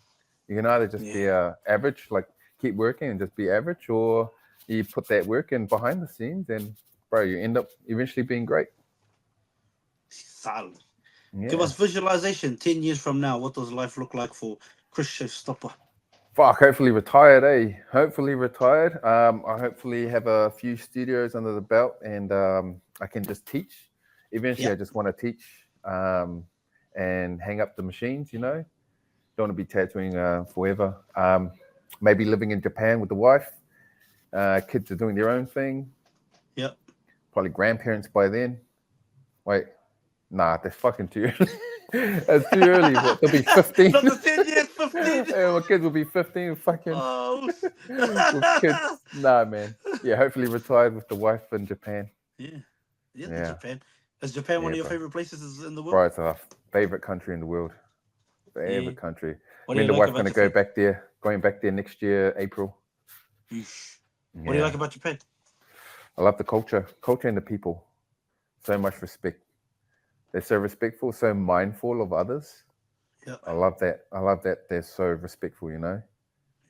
You can either just be average, like keep working and just be average, or you put that work in behind the scenes and bro, you end up eventually being great. Solid. Give us visualization 10 years from now. What does life look like for Chris Showstoppr? Fuck, hopefully retired, eh? Hopefully retired. I hopefully have a few studios under the belt and I can just teach. Eventually, I just want to teach and hang up the machines, you know. Don't want to be tattooing forever. Maybe living in Japan with the wife. Kids are doing their own thing. Yep. Probably grandparents by then. Wait. Nah, that's fucking too early. That's too early. What, they'll be 15. Not the 10 years, 15. Yeah, my kids will be 15. Fucking. Oh. With kids. Nah, man. Yeah, hopefully retired with the wife in Japan. Yeah. Japan. Is Japan one of your favorite places in the world? Bro, it's our favorite country in the world. Favorite country. What Me and the wife going to go back there. Going back there next year, April. What do you like about Japan? I love the culture and the people. So much respect. They're so respectful, so mindful of others. Yeah. I love that they're so respectful, you know?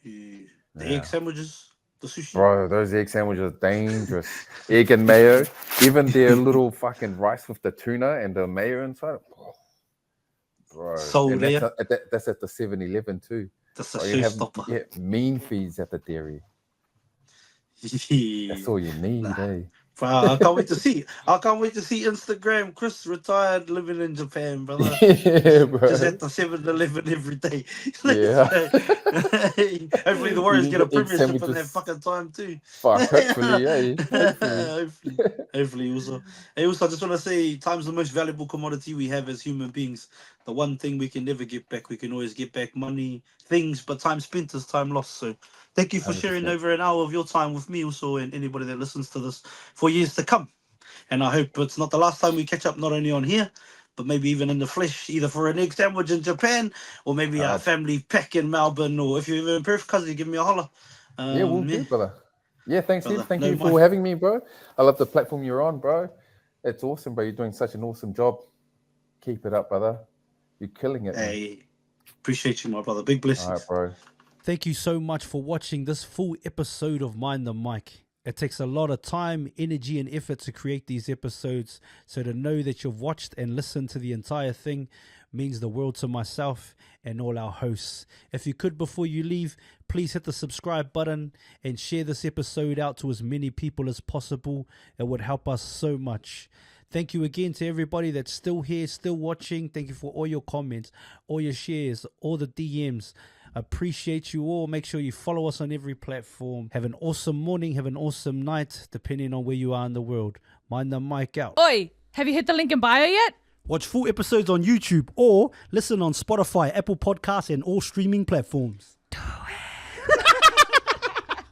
The egg sandwiches, the sushi. Bro, those egg sandwiches are dangerous. Egg and mayo. Even their little fucking rice with the tuna and the mayo inside. Bro. Sold there. That's at the 7-Eleven too. That's a Showstoppr. Yeah, mean fees at the dairy. That's all you need, eh? Wow, I can't wait to see. Instagram. Chris retired, living in Japan, brother. Yeah, bro. Just at the 7-Eleven every day. Yeah. Hopefully the Warriors get a premiership in that fucking time too. Fuck, hopefully, yeah. Hopefully also. Hey, also, I just want to say, time's the most valuable commodity we have as human beings. The one thing we can never get back. We can always get back money, things, but time spent is time lost. So thank you for 100%. Sharing over an hour of your time with me also, and anybody that listens to this for years to come. And I hope it's not the last time we catch up, not only on here, but maybe even in the flesh, either for an egg sandwich in Japan, or maybe a family pack in Melbourne, or if you're in Perth, cousin, give me a holler. Yeah, we'll do, brother. Yeah, thanks, Steve. Thank you for having me, bro. I love the platform you're on, bro. It's awesome, bro. You're doing such an awesome job. Keep it up, brother. You're killing it. Hey, appreciate you, my brother. Big blessings. All right, bro. Thank you so much for watching this full episode of Mind the Mic. It takes a lot of time, energy, and effort to create these episodes. So to know that you've watched and listened to the entire thing means the world to myself and all our hosts. If you could, before you leave, please hit the subscribe button and share this episode out to as many people as possible. It would help us so much. Thank you again to everybody that's still here, still watching. Thank you for all your comments, all your shares, all the DMs. Appreciate you all. Make sure you follow us on every platform. Have an awesome morning. Have an awesome night, depending on where you are in the world. Mind the mic out. Oi, have you hit the link in bio yet? Watch full episodes on YouTube or listen on Spotify, Apple Podcasts, and all streaming platforms. Do it.